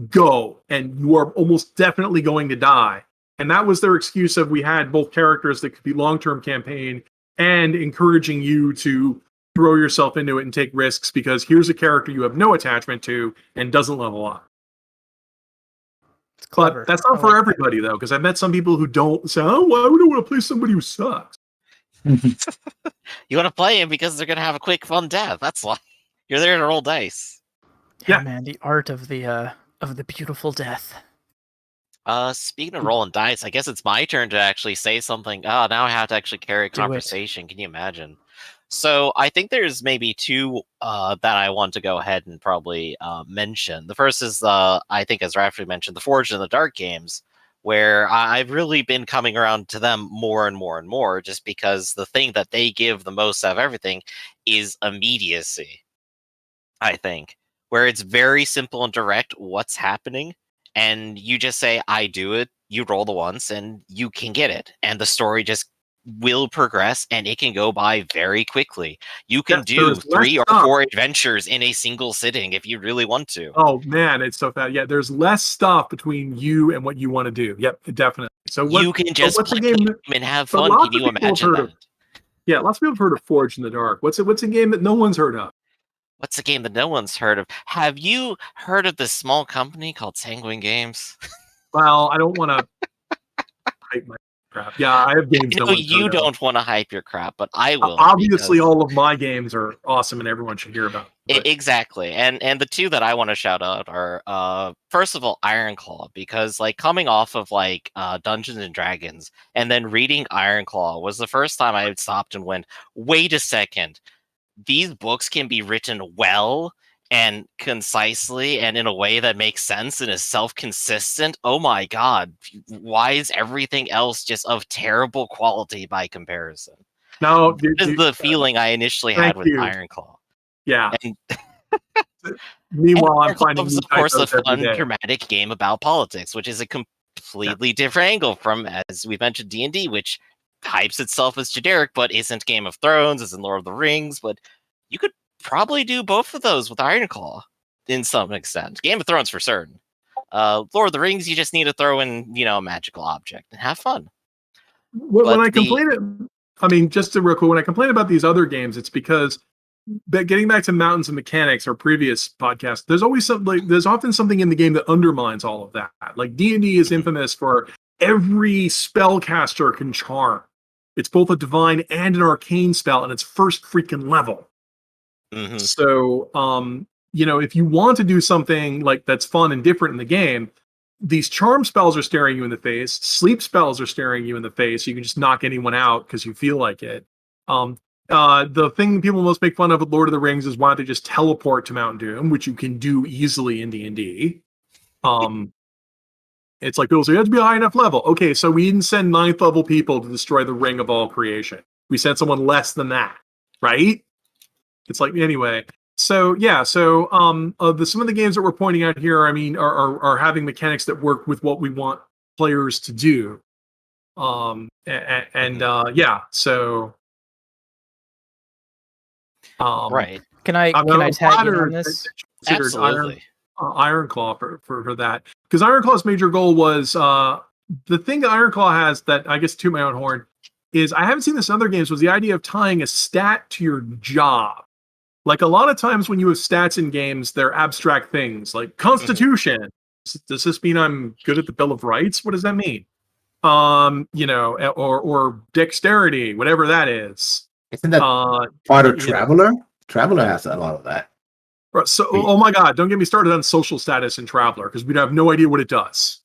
D: go, and you are almost definitely going to die. And that was their excuse of we had both characters that could be long-term campaign and encouraging you to throw yourself into it and take risks because here's a character you have no attachment to and doesn't level up. But that's not for everybody, though, because I've met some people who don't say, oh, well, I don't want to play somebody who sucks.
A: You want to play him because they're going to have a quick, fun death. That's why. You're there to roll dice.
C: Yeah, man, the art of the beautiful death.
A: Speaking of rolling dice, I guess it's my turn to actually say something. Oh, now I have to actually carry a conversation. Can you imagine? So I think there's maybe two that I want to go ahead and probably mention. The first is, I think, as Rafferty mentioned, the Forged in the Dark games, where I've really been coming around to them more and more and more, just because the thing that they give the most out of everything is immediacy, I think, where it's very simple and direct what's happening, and you just say, I do it, you roll the once, and you can get it. And the story just will progress, and it can go by very quickly. You can do 3 or 4 adventures in a single sitting if you really want to.
D: Oh man, it's so fast. Yeah, there's less stuff between you and what you want to do. Yep, definitely. So
A: you can just play the game and have fun. Can you imagine that?
D: Yeah, lots of people have heard of Forged in the Dark. What's a game that no one's heard of?
A: What's a game that no one's heard of? Have you heard of this small company called Sanguine Games?
D: Well, I don't want to hype my. crap. Yeah, I have games.
A: I know you don't want to hype your crap, but I will.
D: Obviously,
A: because-
D: all of my games are awesome and everyone should hear about them. But
A: Exactly. And the two that I want to shout out are first of all Ironclaw, because like coming off of like Dungeons and Dragons and then reading Ironclaw was the first time I had stopped and went, wait a second, these books can be written well and concisely and in a way that makes sense and is self-consistent. Oh my god, why is everything else just of terrible quality by comparison?
D: now,
A: This is the feeling I initially
D: thank
A: had with
D: you.
A: Ironclaw.
D: yeah.
A: And
D: Meanwhile, I'm
A: Ironclaw
D: finding
A: is,
D: new
A: of course, a
D: typos every
A: fun,
D: day.
A: dramatic game about politics, which is a completely different angle from, as we mentioned, D&D, which hypes itself as generic, but isn't Game of Thrones, isn't Lord of the Rings. But you could probably do both of those with Ironclaw in some extent. Game of Thrones for certain. Lord of the Rings, you just need to throw in, a magical object and have fun.
D: When I complain, I mean, just to real quick, when I complain about these other games, it's because getting back to Mountains and Mechanics, our previous podcast, there's often something in the game that undermines all of that. Like D&D is infamous for every spellcaster can charm. It's both a divine and an arcane spell, and it's first freaking level.
A: Mm-hmm.
D: So, if you want to do something like that's fun and different in the game, these charm spells are staring you in the face. Sleep spells are staring you in the face. You can just knock anyone out because you feel like it. The thing people most make fun of with Lord of the Rings is why don't they just teleport to Mount Doom, which you can do easily in D&D. It's like people say, you have to be a high enough level. Okay, so we didn't send 9th level people to destroy the ring of all creation. We sent someone less than that, right? It's like, anyway. So, yeah, some of the games that we're pointing out here, I mean, are having mechanics that work with what we want players to do. Yeah, so...
A: right.
C: Can I tag in on this?
A: Absolutely.
D: Ironclaw for that, because Ironclaw's major goal was the thing that Ironclaw has that I guess to my own horn is I haven't seen this in other games was the idea of tying a stat to your job. Like a lot of times when you have stats in games, they're abstract things like Constitution. Does this mean I'm good at the Bill of Rights? What does that mean? Or dexterity, whatever that is.
B: Isn't that part of Traveler? Traveler has a lot of that.
D: So, oh my God, don't get me started on social status in Traveler because we have no idea what it does.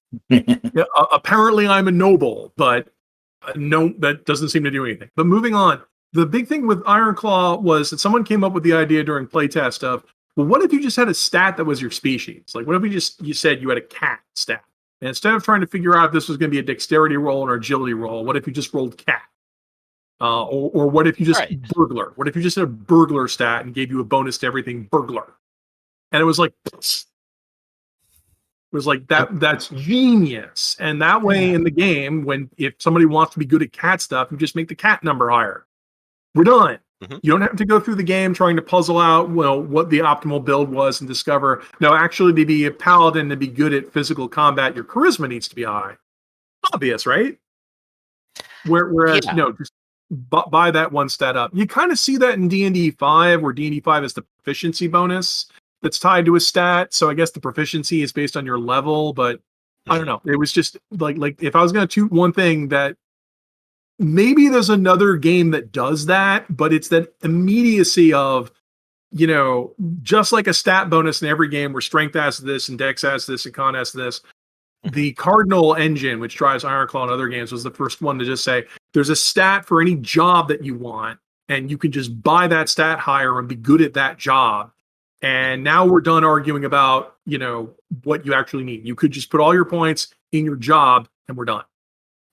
D: Apparently, I'm a noble, but no, that doesn't seem to do anything. But moving on, the big thing with Ironclaw was that someone came up with the idea during playtest of, well, what if you just had a stat that was your species? Like, what if you said you had a cat stat? And instead of trying to figure out if this was going to be a dexterity roll or agility roll, what if you just rolled cat? Or what if you just burglar? What if you just had a burglar stat and gave you a bonus to everything burglar? And it was like that's genius. And that way in the game, if somebody wants to be good at cat stuff, you just make the cat number higher. We're done. Mm-hmm. You don't have to go through the game trying to puzzle out what the optimal build was and discover. No, actually, to be a paladin, to be good at physical combat, your charisma needs to be high. Obvious, right? Whereas just buy that one stat up. You kind of see that in D&D 5, where D&D 5 is the proficiency bonus that's tied to a stat. So I guess the proficiency is based on your level, but I don't know. It was just like if I was going to toot one thing that maybe there's another game that does that, but it's that immediacy of, just like a stat bonus in every game where strength has this and dex has this and con has this. The Cardinal engine, which drives Ironclaw and other games, was the first one to just say, there's a stat for any job that you want, and you can just buy that stat higher and be good at that job. And now we're done arguing about, what you actually need. You could just put all your points in your job and we're done.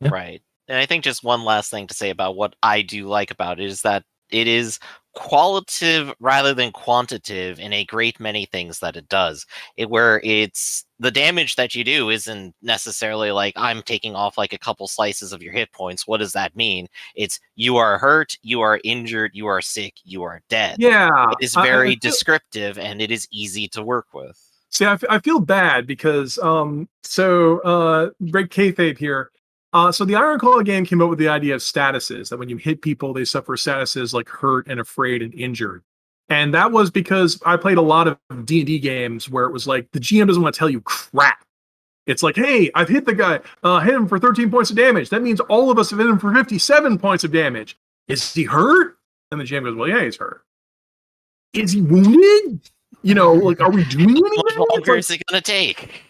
B: Yeah.
A: Right. And I think just one last thing to say about what I do like about it is that it is qualitative rather than quantitative in a great many things that it does. Where it's the damage that you do isn't necessarily like I'm taking off like a couple slices of your hit points. What does that mean? It's you are hurt, you are injured, you are sick, you are dead.
D: Yeah.
A: It is very descriptive and it is easy to work with.
D: See, I feel bad because break kayfabe here. So the Ironclaw game came up with the idea of statuses, that when you hit people, they suffer statuses like hurt and afraid and injured. And that was because I played a lot of D&D games where it was like the GM doesn't want to tell you crap. It's like, hey, I've hit the guy, hit him for 13 points of damage. That means all of us have hit him for 57 points of damage. Is he hurt? And the GM goes, well, yeah, he's hurt. Is he wounded? You know, like, are we doing anything?
A: How much longer is it going to take?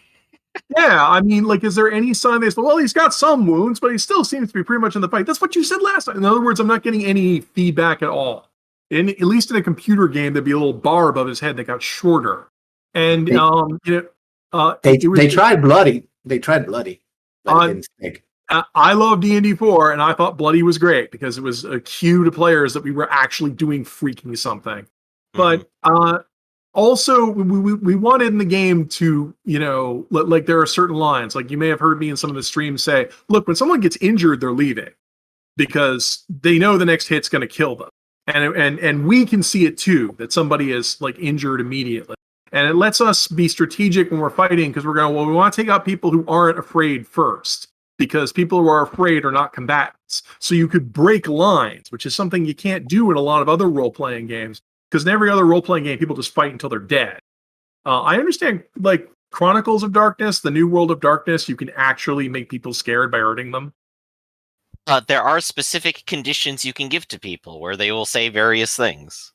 D: Yeah, I mean, like, is there any sign they say, well, he's got some wounds, but he still seems to be pretty much in the fight. That's what you said last time. In other words, I'm not getting any feedback at all. At least in a computer game, there'd be a little bar above his head that got shorter. And,
B: they tried bloody. They tried bloody. But it didn't stick.
D: I love D&D 4, and I thought bloody was great because it was a cue to players that we were actually doing freaking something. But also, we wanted in the game to, you know, like there are certain lines. Like you may have heard me in some of the streams say, look, when someone gets injured, they're leaving because they know the next hit's going to kill them. And we can see it too, that somebody is like injured immediately. And it lets us be strategic when we're fighting because we're going, well, we want to take out people who aren't afraid first because people who are afraid are not combatants. So you could break lines, which is something you can't do in a lot of other role-playing games because in every other role-playing game, people just fight until they're dead. I understand, like, Chronicles of Darkness, the New World of Darkness, you can actually make people scared by hurting them.
A: There are specific conditions you can give to people where they will say various things.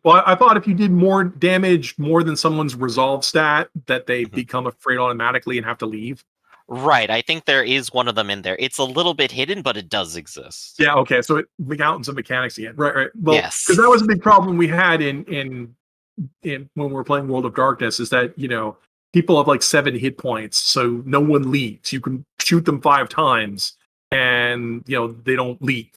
D: Well, I thought if you did more damage, more than someone's resolve stat, that they become afraid automatically and have to leave.
A: Right, I think there is one of them in there. It's a little bit hidden, but it does exist.
D: Yeah, okay, so it out some mechanics again. Right. Well,
A: yes.
D: Because that was a big problem we had in when we were playing World of Darkness, is that, you know, people have like 7 hit points, so no one leaves. You can shoot them 5 times, and, you know, they don't leave.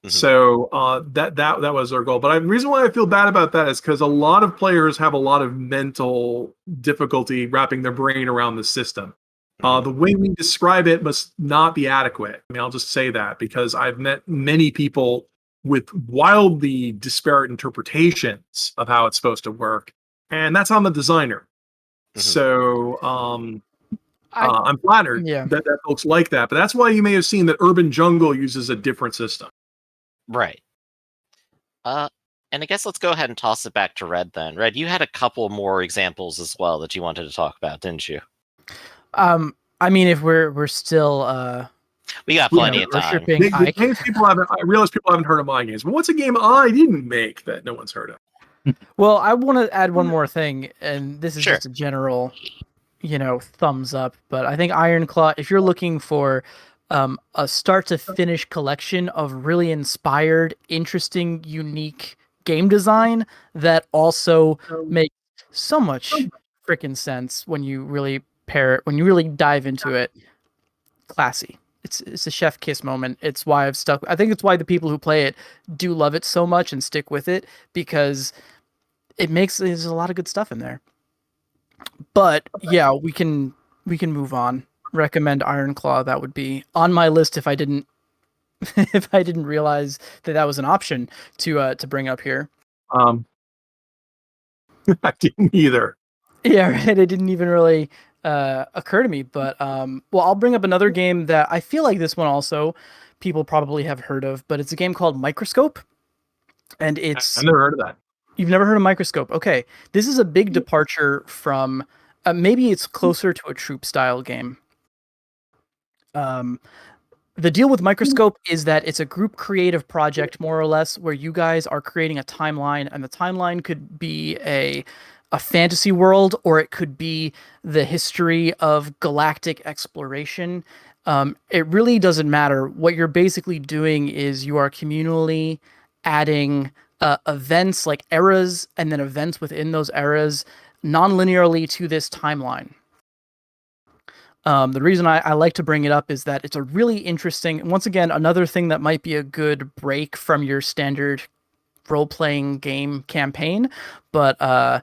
D: So that was our goal. But the reason why I feel bad about that is because a lot of players have a lot of mental difficulty wrapping their brain around the system. The way we describe it must not be adequate. I mean, I'll just say that because I've met many people with wildly disparate interpretations of how it's supposed to work, and that's on the designer. So I'm flattered that folks like that. But that's why you may have seen that Urban Jungle uses a different system.
A: Right. And I guess let's go ahead and toss it back to Red then. Red, you had a couple more examples as well that you wanted to talk about, didn't you?
C: I mean, if we're still
A: we got plenty of time.
D: I realize people haven't heard of my games, but what's a game I didn't make that no one's heard of?
C: Well, I want to add one more thing, and this is just a general, you know, thumbs up. But I think Ironclaw, if you're looking for a start to finish collection of really inspired, interesting, unique game design that also makes so much freaking sense when you really pair it, when you really dive into it. Classy. It's a chef kiss moment. It's why I've stuck. I think it's why the people who play it do love it so much and stick with it, because there's a lot of good stuff in there. But yeah, we can move on. Recommend Ironclaw. That would be on my list if I didn't realize that was an option to bring up here.
D: I didn't either.
C: Yeah, right. It didn't even really occur to me. But well, I'll bring up another game that I feel like this one also people probably have heard of, but it's a game called Microscope, and it's
D: I've never heard of that.
C: You've never heard of Microscope? Okay, this is a big departure from maybe it's closer to a troop style game. The deal with Microscope is that it's a group creative project, more or less, where you guys are creating a timeline, and the timeline could be a fantasy world, or it could be the history of galactic exploration. It really doesn't matter. What you're basically doing is you are communally adding events like eras, and then events within those eras non-linearly to this timeline. The reason I like to bring it up is that it's a really interesting, once again, another thing that might be a good break from your standard role-playing game campaign, but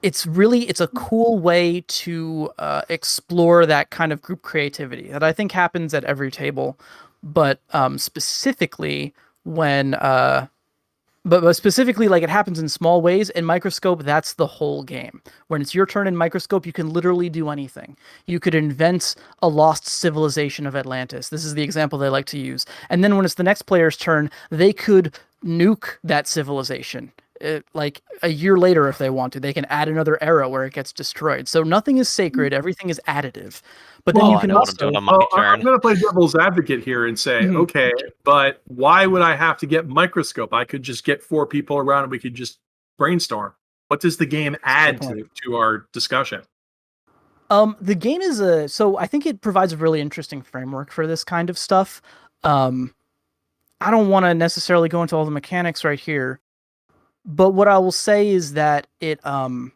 C: it's a cool way to explore that kind of group creativity that I think happens at every table, but specifically when but specifically, like, it happens in small ways. In Microscope, that's the whole game. When it's your turn in Microscope, you can literally do anything. You could invent a lost civilization of Atlantis. This is the example they like to use. And then when it's the next player's turn, they could nuke that civilization. like a year later if they want to. They can add another era where it gets destroyed. So nothing is sacred. Everything is additive. But then
D: Well,
C: you
A: I
C: can
A: know what I'm
C: also
A: doing on my turn.
D: I'm going to play devil's advocate here and say,
C: Mhm.
D: okay, but why would I have to get microscope? I could just get 4 people around and we could just brainstorm. What does the game add to our discussion?
C: The game is so I think it provides a really interesting framework for this kind of stuff. I don't want to necessarily go into all the mechanics right here, but what I will say is that it man,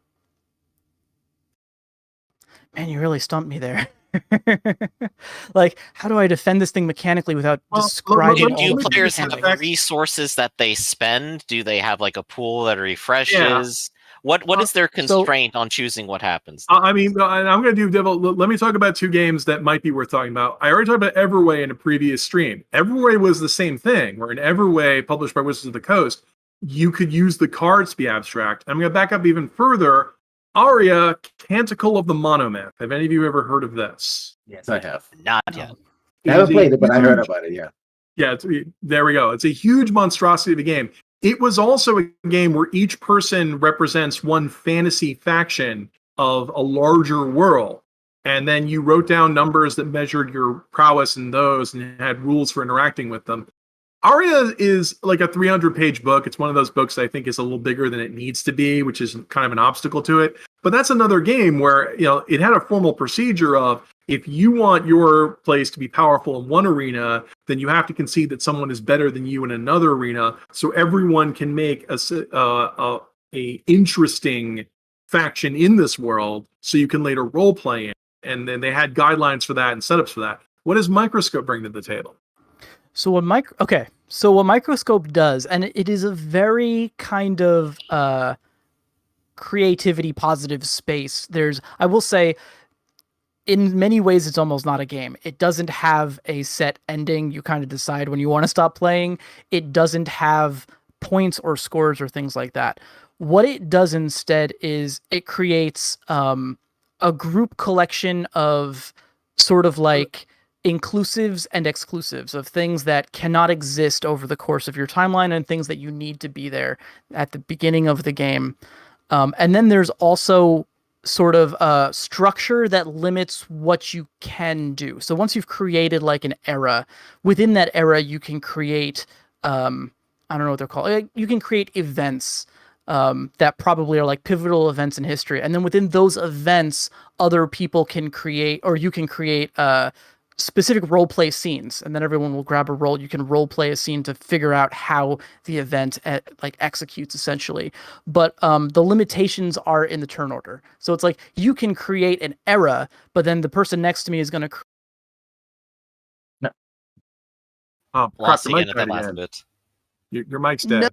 C: you really stumped me there. Like, how do I defend this thing mechanically without
D: Well,
C: describing
D: let-
C: all
A: Do
C: of the
A: players
C: mechanics?
A: have resources that they spend? Do they have like a pool that
D: Yeah.
A: refreshes? What is their constraint on choosing what happens?
D: I mean, I'm going to do devil. Let me talk about 2 games that might be worth talking about. I already talked about Everway in a previous stream. Everway was the same thing, where in Everway, published by Wizards of the Coast, you could use the cards to be abstract. I'm going to back up even further. Aria, Canticle of the Monomyth. Have any of you ever heard of this?
B: Yes, I have.
A: Not yet.
B: I haven't
D: is a
B: played it, but I heard
D: huge-
B: about it. Yeah.
D: Yeah, there we go. It's a huge monstrosity of a game. It was also a game where each person represents one fantasy faction of a larger world. And then you wrote down numbers that measured your prowess in those and had rules for interacting with them. Aria is like a 300-page book. It's one of those books that I think is a little bigger than it needs to be, which is kind of an obstacle to it. But that's another game where, you know, it had a formal procedure of, if you want your place to be powerful in one arena, then you have to concede that someone is better than you in another arena, so everyone can make a interesting faction in this world, so you can later role play in. And then they had guidelines for that and setups for that. What does Microscope bring to the table?
C: So what Microscope does, and it is a very kind of creativity positive space. I will say, in many ways, it's almost not a game. It doesn't have a set ending. You kind of decide when you want to stop playing. It doesn't have points or scores or things like that. What it does instead is it creates a group collection of sort of like inclusives and exclusives of things that cannot exist over the course of your timeline and things that you need to be there at the beginning of the game. And then there's also sort of a structure that limits what you can do. So once you've created like an era, within that era, you can create, I don't know what they're called. You can create events that probably are like pivotal events in history. And then within those events, other people can create, or you can create specific role play scenes, and then everyone will grab a role. You can role play a scene to figure out how the event like executes essentially. But the limitations are in the turn order. So it's like you can create an era, but then the person next to me is going to.
D: Oh, crap,
A: Lost
D: your
A: again
D: mic's
A: at that
D: dead
A: last
D: again.
A: bit.
D: Your mic's dead.
C: No.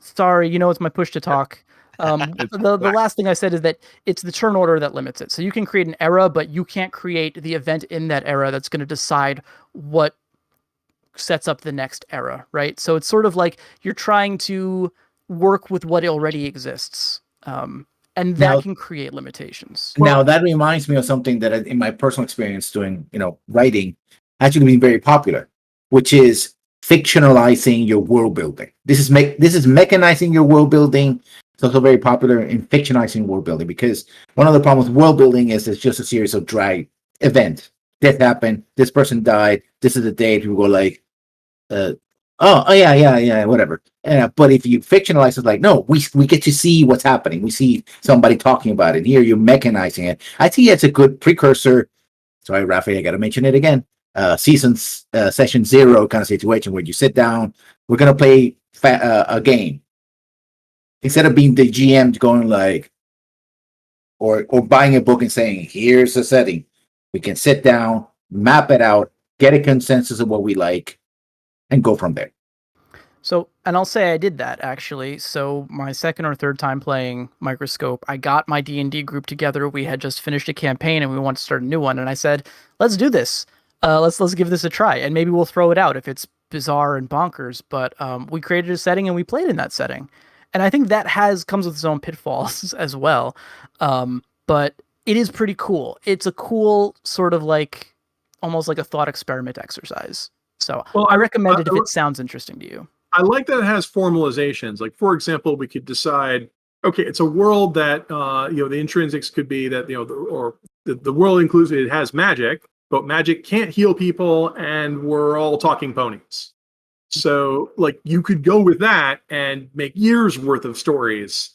C: Sorry, it's my push to talk. The last thing I said is that it's the turn order that limits it. So you can create an era, but you can't create the event in that era that's going to decide what sets up the next era, right? So it's sort of like you're trying to work with what already exists. And that can create limitations.
B: Now that reminds me of something that in my personal experience doing, writing, actually been very popular, which is fictionalizing your world building. This is mechanizing your world building. It's also very popular in fictionalizing world building, because one of the problems with world building is it's just a series of dry events. This happened. This person died. This is the date. We go like, yeah, whatever. But if you fictionalize it, like, no, we get to see what's happening. We see somebody talking about it. Here, you're mechanizing it. I think it's a good precursor. Sorry, Rafferty, I got to mention it again. Session 0 kind of situation where you sit down. We're gonna play a game. Instead of being the GM going like, or buying a book and saying, here's the setting, we can sit down, map it out, get a consensus of what we like, and go from there.
C: So, and I'll say I did that actually. So my second or third time playing Microscope, I got my D&D group together. We had just finished a campaign and we wanted to start a new one. And I said, let's do this. Let's give this a try. And maybe we'll throw it out if it's bizarre and bonkers. But we created a setting and we played in that setting. And I think that comes with its own pitfalls as well. But it is pretty cool. It's a cool sort of like, almost like a thought experiment exercise. So I recommend it if it sounds interesting to you.
D: I like that it has formalizations. Like, for example, we could decide, okay, it's a world that the intrinsics could be that the world includes it has magic, but magic can't heal people, and we're all talking ponies. So, like, you could go with that and make years worth of stories,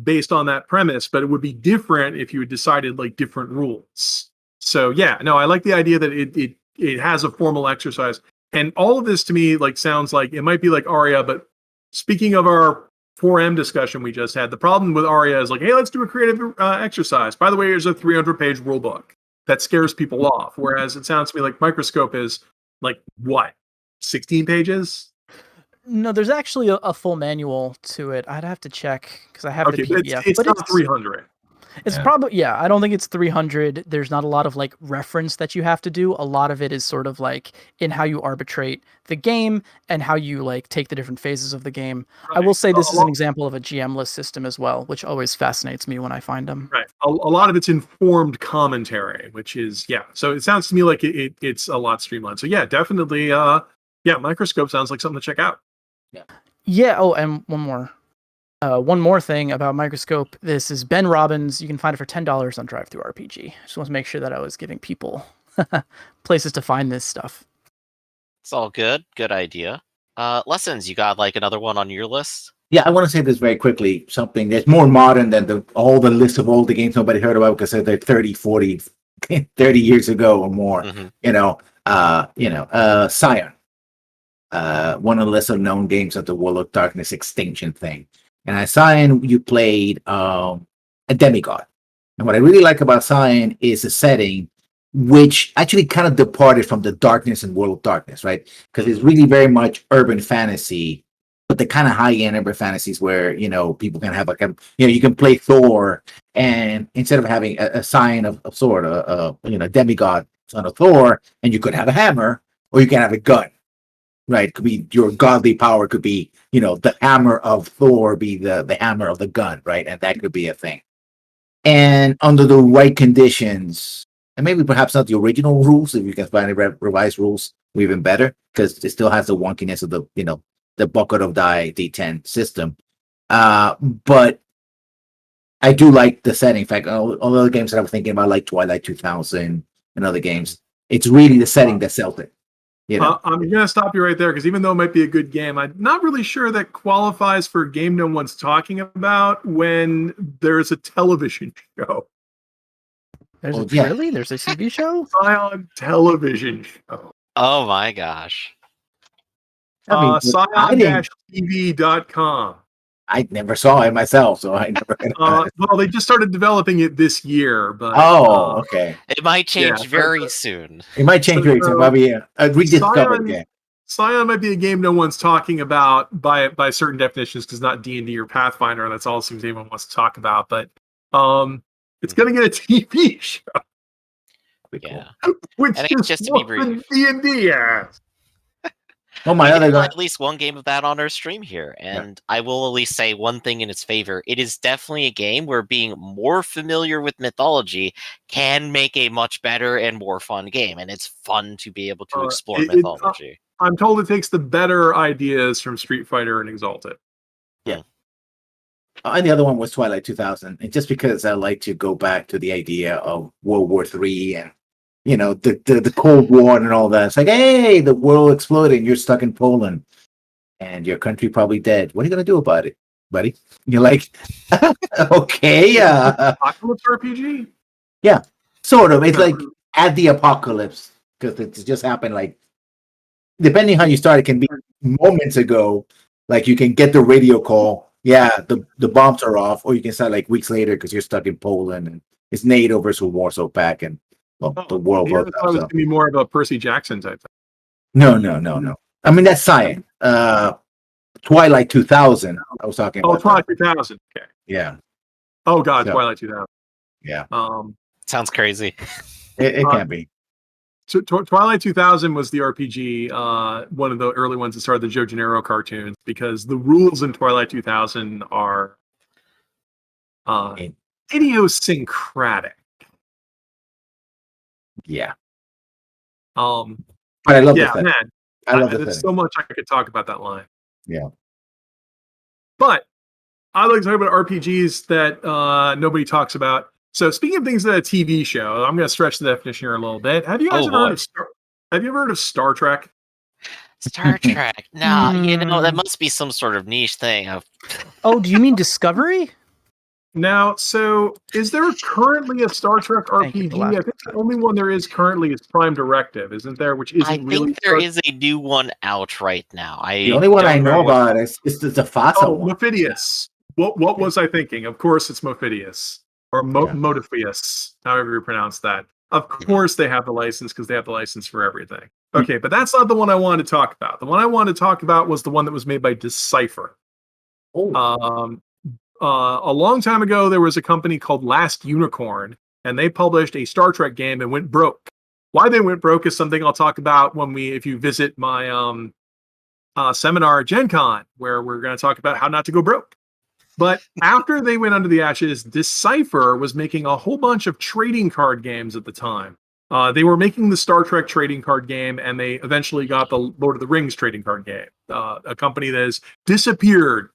D: based on that premise, but it would be different if you had decided like different rules. So yeah, no, I like the idea that it has a formal exercise. And all of this to me like sounds like it might be like Aria, but speaking of our 4M discussion we just had, the problem with Aria is like, hey, let's do a creative exercise. By the way, here's a 300-page rule book that scares people off. Whereas it sounds to me like Microscope is like what, 16 pages?
C: No, there's actually a full manual to it. I'd have to check because I have the PDF.
D: It's not 300.
C: It's probably, I don't think it's 300. There's not a lot of like reference that you have to do. A lot of it is sort of like in how you arbitrate the game and how you like take the different phases of the game. Right. I will say this is an example of a GM-less system as well, which always fascinates me when I find them.
D: Right. A lot of it's informed commentary, which is, so it sounds to me like it's a lot streamlined. So yeah, definitely, Microscope sounds like something to check out.
C: Yeah. Oh, and one more thing about Microscope. This is Ben Robbins. You can find it for $10 on DriveThruRPG. Just want to make sure that I was giving people places to find this stuff.
A: It's all good. Good idea. Lessons, you got like another one on your list?
B: Yeah, I want to say this very quickly. Something that's more modern than all the list of all the games nobody heard about because they're 30, 40, 30 years ago or more. Scion. One of the lesser known games of the World of Darkness extinction thing. And at Scion, you played a demigod. And what I really like about Scion is the setting, which actually kind of departed from the darkness and World of Darkness, right? Because it's really very much urban fantasy, but the kind of high-end urban fantasies where, people can have you can play Thor, and instead of having a Scion of sort, a demigod son of Thor, and you could have a hammer, or you can have a gun. Right, could be your godly power, could be, the hammer of Thor be the hammer of the gun, right? And that could be a thing. And under the right conditions, and maybe perhaps not the original rules, if you can find revised rules, even better, because it still has the wonkiness of the bucket of die D10 system. But I do like the setting. In fact, all the games that I'm thinking about, like Twilight 2000 and other games, it's really the setting that sells it.
D: I'm going to stop you right there because even though it might be a good game, I'm not really sure that qualifies for a game no one's talking about when there's a television show.
C: There's really? There's a TV show?
D: Scion television show.
A: Oh my gosh.
D: Scion-TV.com.
B: I never saw it myself, so I never.
D: Well, they just started developing it this year, but
B: okay.
A: It might change very soon.
B: It might change very soon. Maybe a rediscovered game.
D: Scion might be a game no one's talking about by certain definitions because not D&D or Pathfinder. That's all it seems anyone wants to talk about. But it's going to get a TV show.
A: Yeah,
D: which
A: and
D: is
A: just to be brief,
D: D&D has.
B: Well, my other
A: at least one game of that on our stream here, and I will at least say one thing in its favor. It is definitely a game where being more familiar with mythology can make a much better and more fun game, and it's fun to be able to explore mythology.
D: I'm told it takes the better ideas from Street Fighter and Exalted.
B: Yeah. And the other one was Twilight 2000, and just because I like to go back to the idea of World War III and the Cold War and all that. It's like, hey, the world exploded. You're stuck in Poland, and your country probably dead. What are you gonna do about it, buddy? You're like, okay,
D: Apocalypse RPG.
B: Yeah, sort of. It's like at the apocalypse because it just happened. Like, depending how you start, it can be moments ago. Like you can get the radio call. Yeah, the bombs are off, or you can start like weeks later because you're stuck in Poland and it's NATO versus Warsaw Pact and. Well, the world broke
D: up. It was going to be more of a Percy Jackson type thing.
B: No. I mean, that's Scion. Twilight 2000. I was talking about.
D: Oh, Twilight 2000. Okay.
B: Yeah.
D: Oh God, so, Twilight 2000.
B: Yeah.
A: Sounds crazy.
B: It can be.
D: So Twilight 2000 was the RPG, one of the early ones that started the Joe Gennaro cartoons, because the rules in Twilight 2000 are idiosyncratic.
B: Yeah.
D: But
B: I love
D: that. Man,
B: I love it.
D: There's so much I could talk about that line.
B: Yeah.
D: But I'd like to talk about RPGs that nobody talks about. So speaking of things that a TV show, I'm going to stretch the definition here a little bit. Have you guys ever heard of Have you ever heard of Star Trek?
A: Star Trek. Now, that must be some sort of niche thing.
C: Oh, do you mean Discovery?
D: Now, so is there currently a Star Trek
C: Thank you for
D: RPG? I
C: laughing.
D: think the only one there is currently is Prime Directive, isn't there? Which isn't
A: I
D: really.
A: think there is a new one out right now.
B: The only one I know about is the Fasa one.
D: Mophidius. What was I thinking? Of course, it's Mophidius or Motifius, however you pronounce that. Of course, they have the license because they have the license for everything. Okay, but that's not the one I wanted to talk about. The one I wanted to talk about was the one that was made by Decipher.
B: Oh.
D: A long time ago, there was a company called Last Unicorn, and they published a Star Trek game and went broke. Why they went broke is something I'll talk about if you visit my seminar at Gen Con, where we're going to talk about how not to go broke. But after they went under the ashes, Decipher was making a whole bunch of trading card games at the time. They were making the Star Trek trading card game, and they eventually got the Lord of the Rings trading card game, a company that has disappeared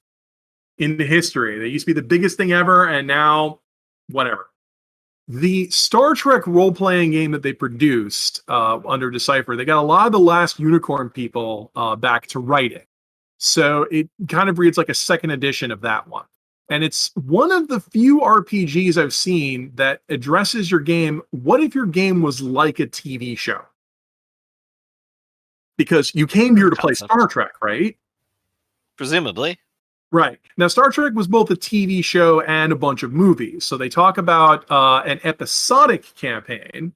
D: into history. They used to be the biggest thing ever, and now, whatever. The Star Trek role-playing game that they produced under Decipher, they got a lot of the Last Unicorn people back to write it. So it kind of reads like a second edition of that one. And it's one of the few RPGs I've seen that addresses your game. What if your game was like a TV show? Because you came here to play Star Trek, right?
A: Presumably.
D: Right. Now, Star Trek was both a TV show and a bunch of movies. So they talk about an episodic campaign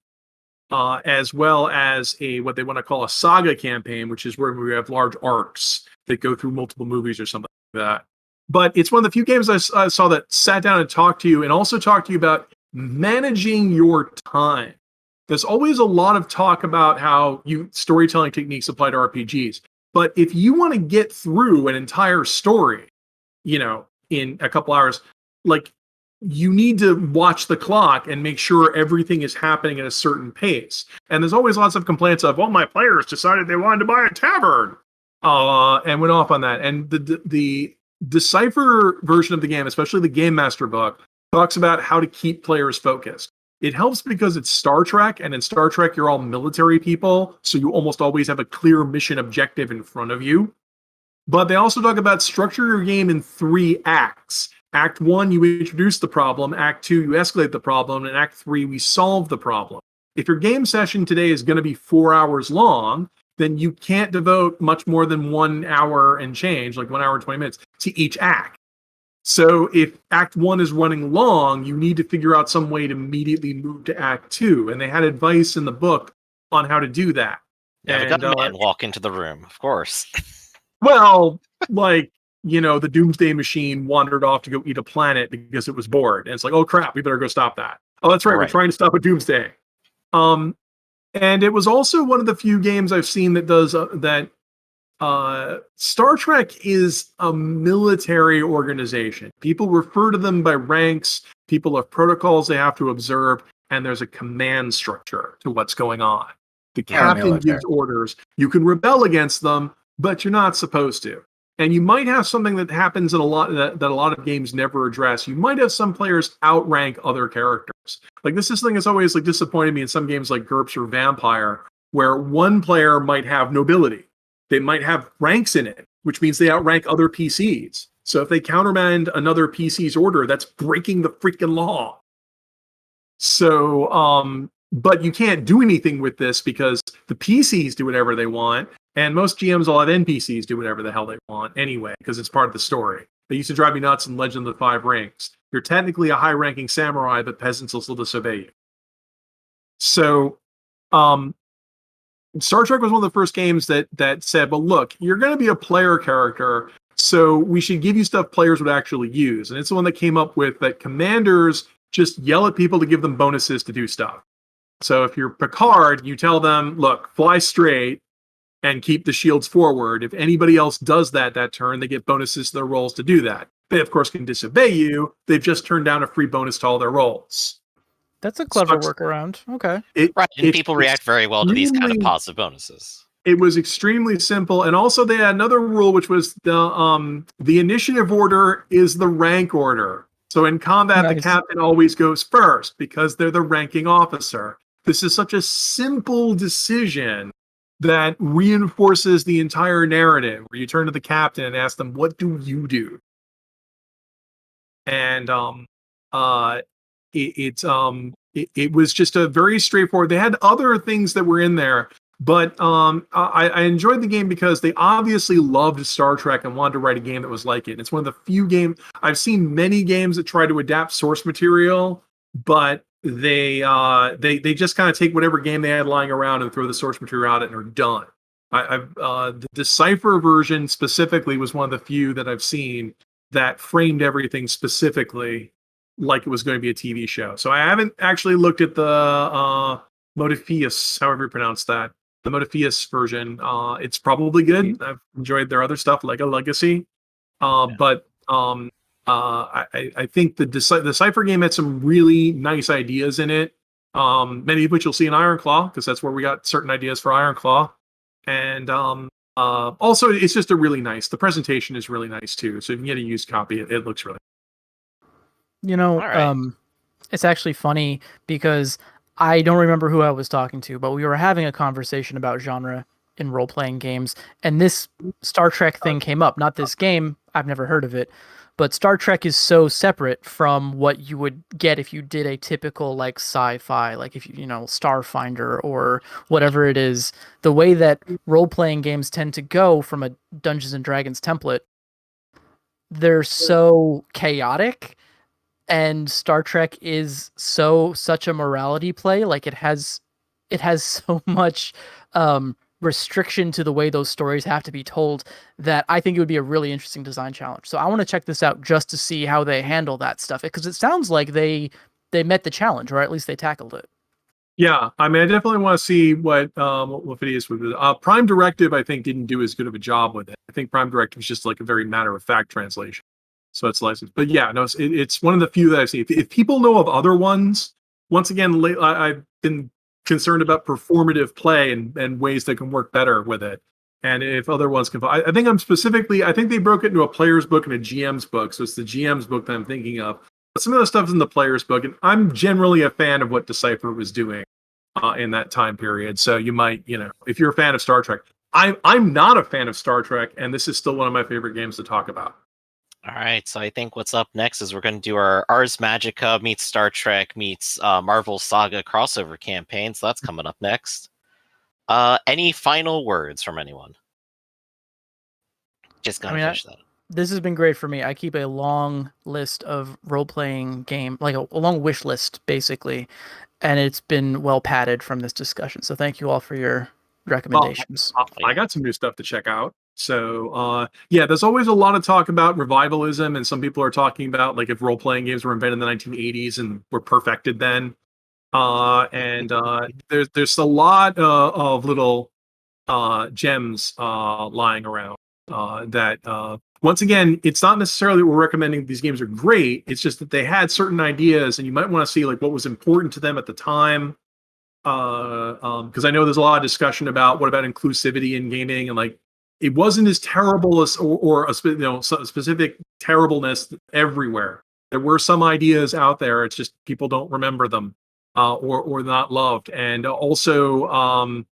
D: as well as what they want to call a saga campaign, which is where we have large arcs that go through multiple movies or something like that. But it's one of the few games I saw that sat down and talked to you and also talked to you about managing your time. There's always a lot of talk about how storytelling techniques apply to RPGs. But if you want to get through an entire story, in a couple hours, you need to watch the clock and make sure everything is happening at a certain pace. And there's always lots of complaints of, well, my players decided they wanted to buy a tavern and went off on that. And the Decipher version of the game, especially the Game Master book, talks about how to keep players focused. It helps because it's Star Trek, and in Star Trek, you're all military people, so you almost always have a clear mission objective in front of you. But they also talk about structure your game in 3 acts. Act 1, you introduce the problem. Act 2, you escalate the problem. And Act 3, we solve the problem. If your game session today is going to be 4 hours long, then you can't devote much more than 1 hour and change, like 1 hour and 20 minutes, to each act. So if Act 1 is running long, you need to figure out some way to immediately move to Act 2. And they had advice in the book on how to do that.
A: Yeah, the gunman walk into the room, of course.
D: Well, the Doomsday Machine wandered off to go eat a planet because it was bored. And it's like, oh crap, we better go stop that. Oh, that's right. We're trying to stop a Doomsday. And it was also one of the few games I've seen that does that. Star Trek is a military organization. People refer to them by ranks. People have protocols they have to observe, and there's a command structure to what's going on. The captain gives orders. You can rebel against them, but you're not supposed to. And you might have something that happens in a lot that a lot of games never address. You might have some players outrank other characters. Like this thing has always disappointed me in some games like GURPS or Vampire, where one player might have nobility. They might have ranks in it, which means they outrank other PCs. So if they countermand another PC's order, that's breaking the freaking law. So, but you can't do anything with this because the PCs do whatever they want. And most GMs will have NPCs do whatever the hell they want anyway, because it's part of the story. They used to drive me nuts in Legend of the Five Rings. You're technically a high-ranking samurai, but peasants will still disobey you. So, Star Trek was one of the first games that said, well, look, you're going to be a player character, so we should give you stuff players would actually use. And it's the one that came up with that commanders just yell at people to give them bonuses to do stuff. So if you're Picard, you tell them, look, fly straight and keep the shields forward. If anybody else does that turn, they get bonuses to their rolls to do that. They, of course, can disobey you. They've just turned down a free bonus to all their rolls.
C: That's a clever workaround. Okay.
A: And people react very well to these kind of positive bonuses.
D: It was extremely simple, and also they had another rule, which was the initiative order is the rank order. So in combat, the
C: Nice.
D: captain always goes first because they're the ranking officer. This is such a simple decision that reinforces the entire narrative, where you turn to the captain and ask them, "What do you do?" And it was just a very straightforward. They had other things that were in there, but I enjoyed the game because they obviously loved Star Trek and wanted to write a game that was like it. And it's one of the few games I've seen many games that try to adapt source material, but they just kind of take whatever game they had lying around and throw the source material out and are done. The Decipher version specifically was one of the few that I've seen that framed everything specifically like it was going to be a TV show. So I haven't actually looked at the Modiphius, however you pronounce that, the Modiphius version. It's probably good. I've enjoyed their other stuff, like a Legacy. But I think the Decipher game had some really nice ideas in it. Many of which you'll see in Ironclaw, because that's where we got certain ideas for Ironclaw. And also, it's just the presentation is really nice too. So if you can get a used copy, it looks really.
A: Alright.
C: It's actually funny because I don't remember who I was talking to, but we were having a conversation about genre in role-playing games, and this Star Trek thing came up. Not this game, I've never heard of it, but Star Trek is so separate from what you would get if you did a typical like sci-fi, like if you know, Starfinder or whatever it is. The way that role-playing games tend to go from a Dungeons and Dragons template, they're so chaotic, and Star Trek is such a morality play. Like it has so much restriction to the way those stories have to be told that I think it would be a really interesting design challenge. So I want to check this out just to see how they handle that stuff, because it sounds like they met the challenge, or at least they tackled it.
D: Yeah, I mean, I definitely want to see what Phidias would do. Prime Directive, I think, didn't do as good of a job with it. I think Prime Directive was just like a very matter of fact translation, so it's licensed. But yeah, no, it's one of the few that I've seen. If people know of other ones, once again, I've been concerned about performative play and ways that can work better with it. And if other ones can, I think I think they broke it into a player's book and a GM's book. So it's the GM's book that I'm thinking of. But some of the stuff's in the player's book, and I'm generally a fan of what Decipher was doing in that time period. So you might, if you're a fan of Star Trek, I'm not a fan of Star Trek, and this is still one of my favorite games to talk about.
A: All right, so I think what's up next is we're going to do our Ars Magica meets Star Trek meets Marvel Saga crossover campaign. So that's coming up next. Any final words from anyone? Just gonna finish that.
C: This has been great for me. I keep a long list of role-playing game, like a long wish list, basically, and it's been well padded from this discussion. So thank you all for your recommendations.
D: I got some new stuff to check out. So yeah, there's always a lot of talk about revivalism, and some people are talking about like if role-playing games were invented in the 1980s and were perfected then. There's a lot of little gems lying around that once again, it's not necessarily we're recommending these games are great. It's just that they had certain ideas, and you might want to see like what was important to them at the time. Because I know there's a lot of discussion about what about inclusivity in gaming, and like it wasn't as terrible as or a specific terribleness everywhere. There were some ideas out there. It's just people don't remember them or not loved, and also.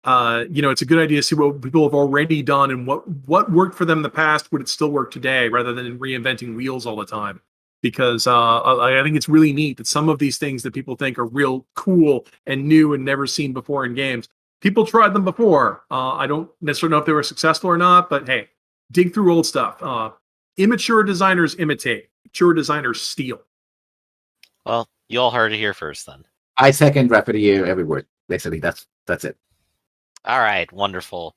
D: It's a good idea to see what people have already done and what worked for them in the past. Would it still work today, rather than reinventing wheels all the time? Because I think it's really neat that some of these things that people think are real cool and new and never seen before in games, people tried them before. I don't necessarily know if they were successful or not, but hey, dig through old stuff. Immature designers imitate, mature designers steal.
A: Well, you all heard it here first, then.
B: I second Rafferty every word. Basically, that's it.
A: All right, wonderful.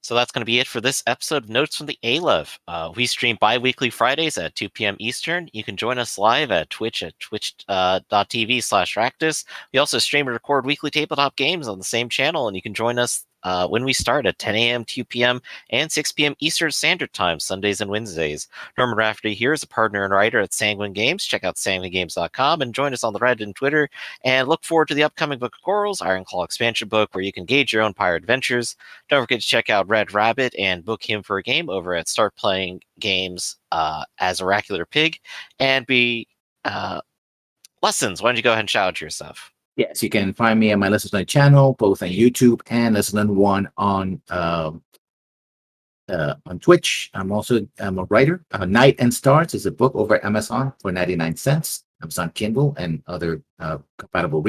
A: So that's going to be it for this episode of Notes from the Aleph. We stream bi-weekly Fridays at 2 p.m. Eastern. You can join us live at Twitch at twitch.tv/Ractus. We also stream and record weekly tabletop games on the same channel, and you can join us when we start at 10 a.m., 2 p.m., and 6 p.m. Eastern Standard Time, Sundays and Wednesdays. Norman Rafferty here is a partner and writer at Sanguine Games. Check out sanguinegames.com and join us on the Reddit and Twitter. And look forward to the upcoming Book of Corals, Ironclaw expansion book, where you can gauge your own pirate adventures. Don't forget to check out RedRabbit and book him for a game over at Start Playing Games as Oracular Pig. And be Lessons. Why don't you go ahead and shout out your stuff?
B: Yes, you can find me on my Lessons Learned channel, both on YouTube and Lessons Learned 1 on Twitch. I'm a writer. Night and Stars is a book over at Amazon for 99 cents. Amazon Kindle and other compatible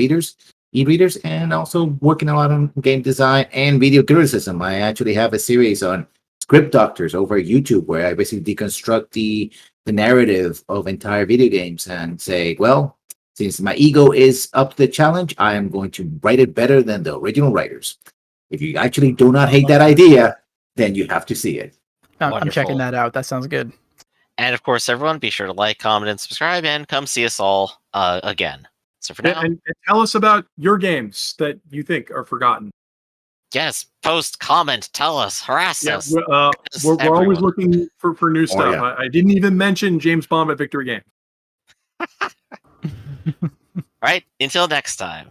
B: e-readers, and also working a lot on game design and video criticism. I actually have a series on script doctors over YouTube where I basically deconstruct the narrative of entire video games and say, well, since my ego is up to the challenge, I am going to write it better than the original writers. If you actually do not hate that idea, then you have to see it.
C: I'm checking that out. That sounds good.
A: And of course, everyone, be sure to like, comment, and subscribe, and come see us all again. So for now,
D: and tell us about your games that you think are forgotten.
A: Yes, post, comment, tell us, harass us.
D: We're always looking for new stuff.
B: Yeah.
D: I didn't even mention James Bond at Victory Game.
A: All right, until next time.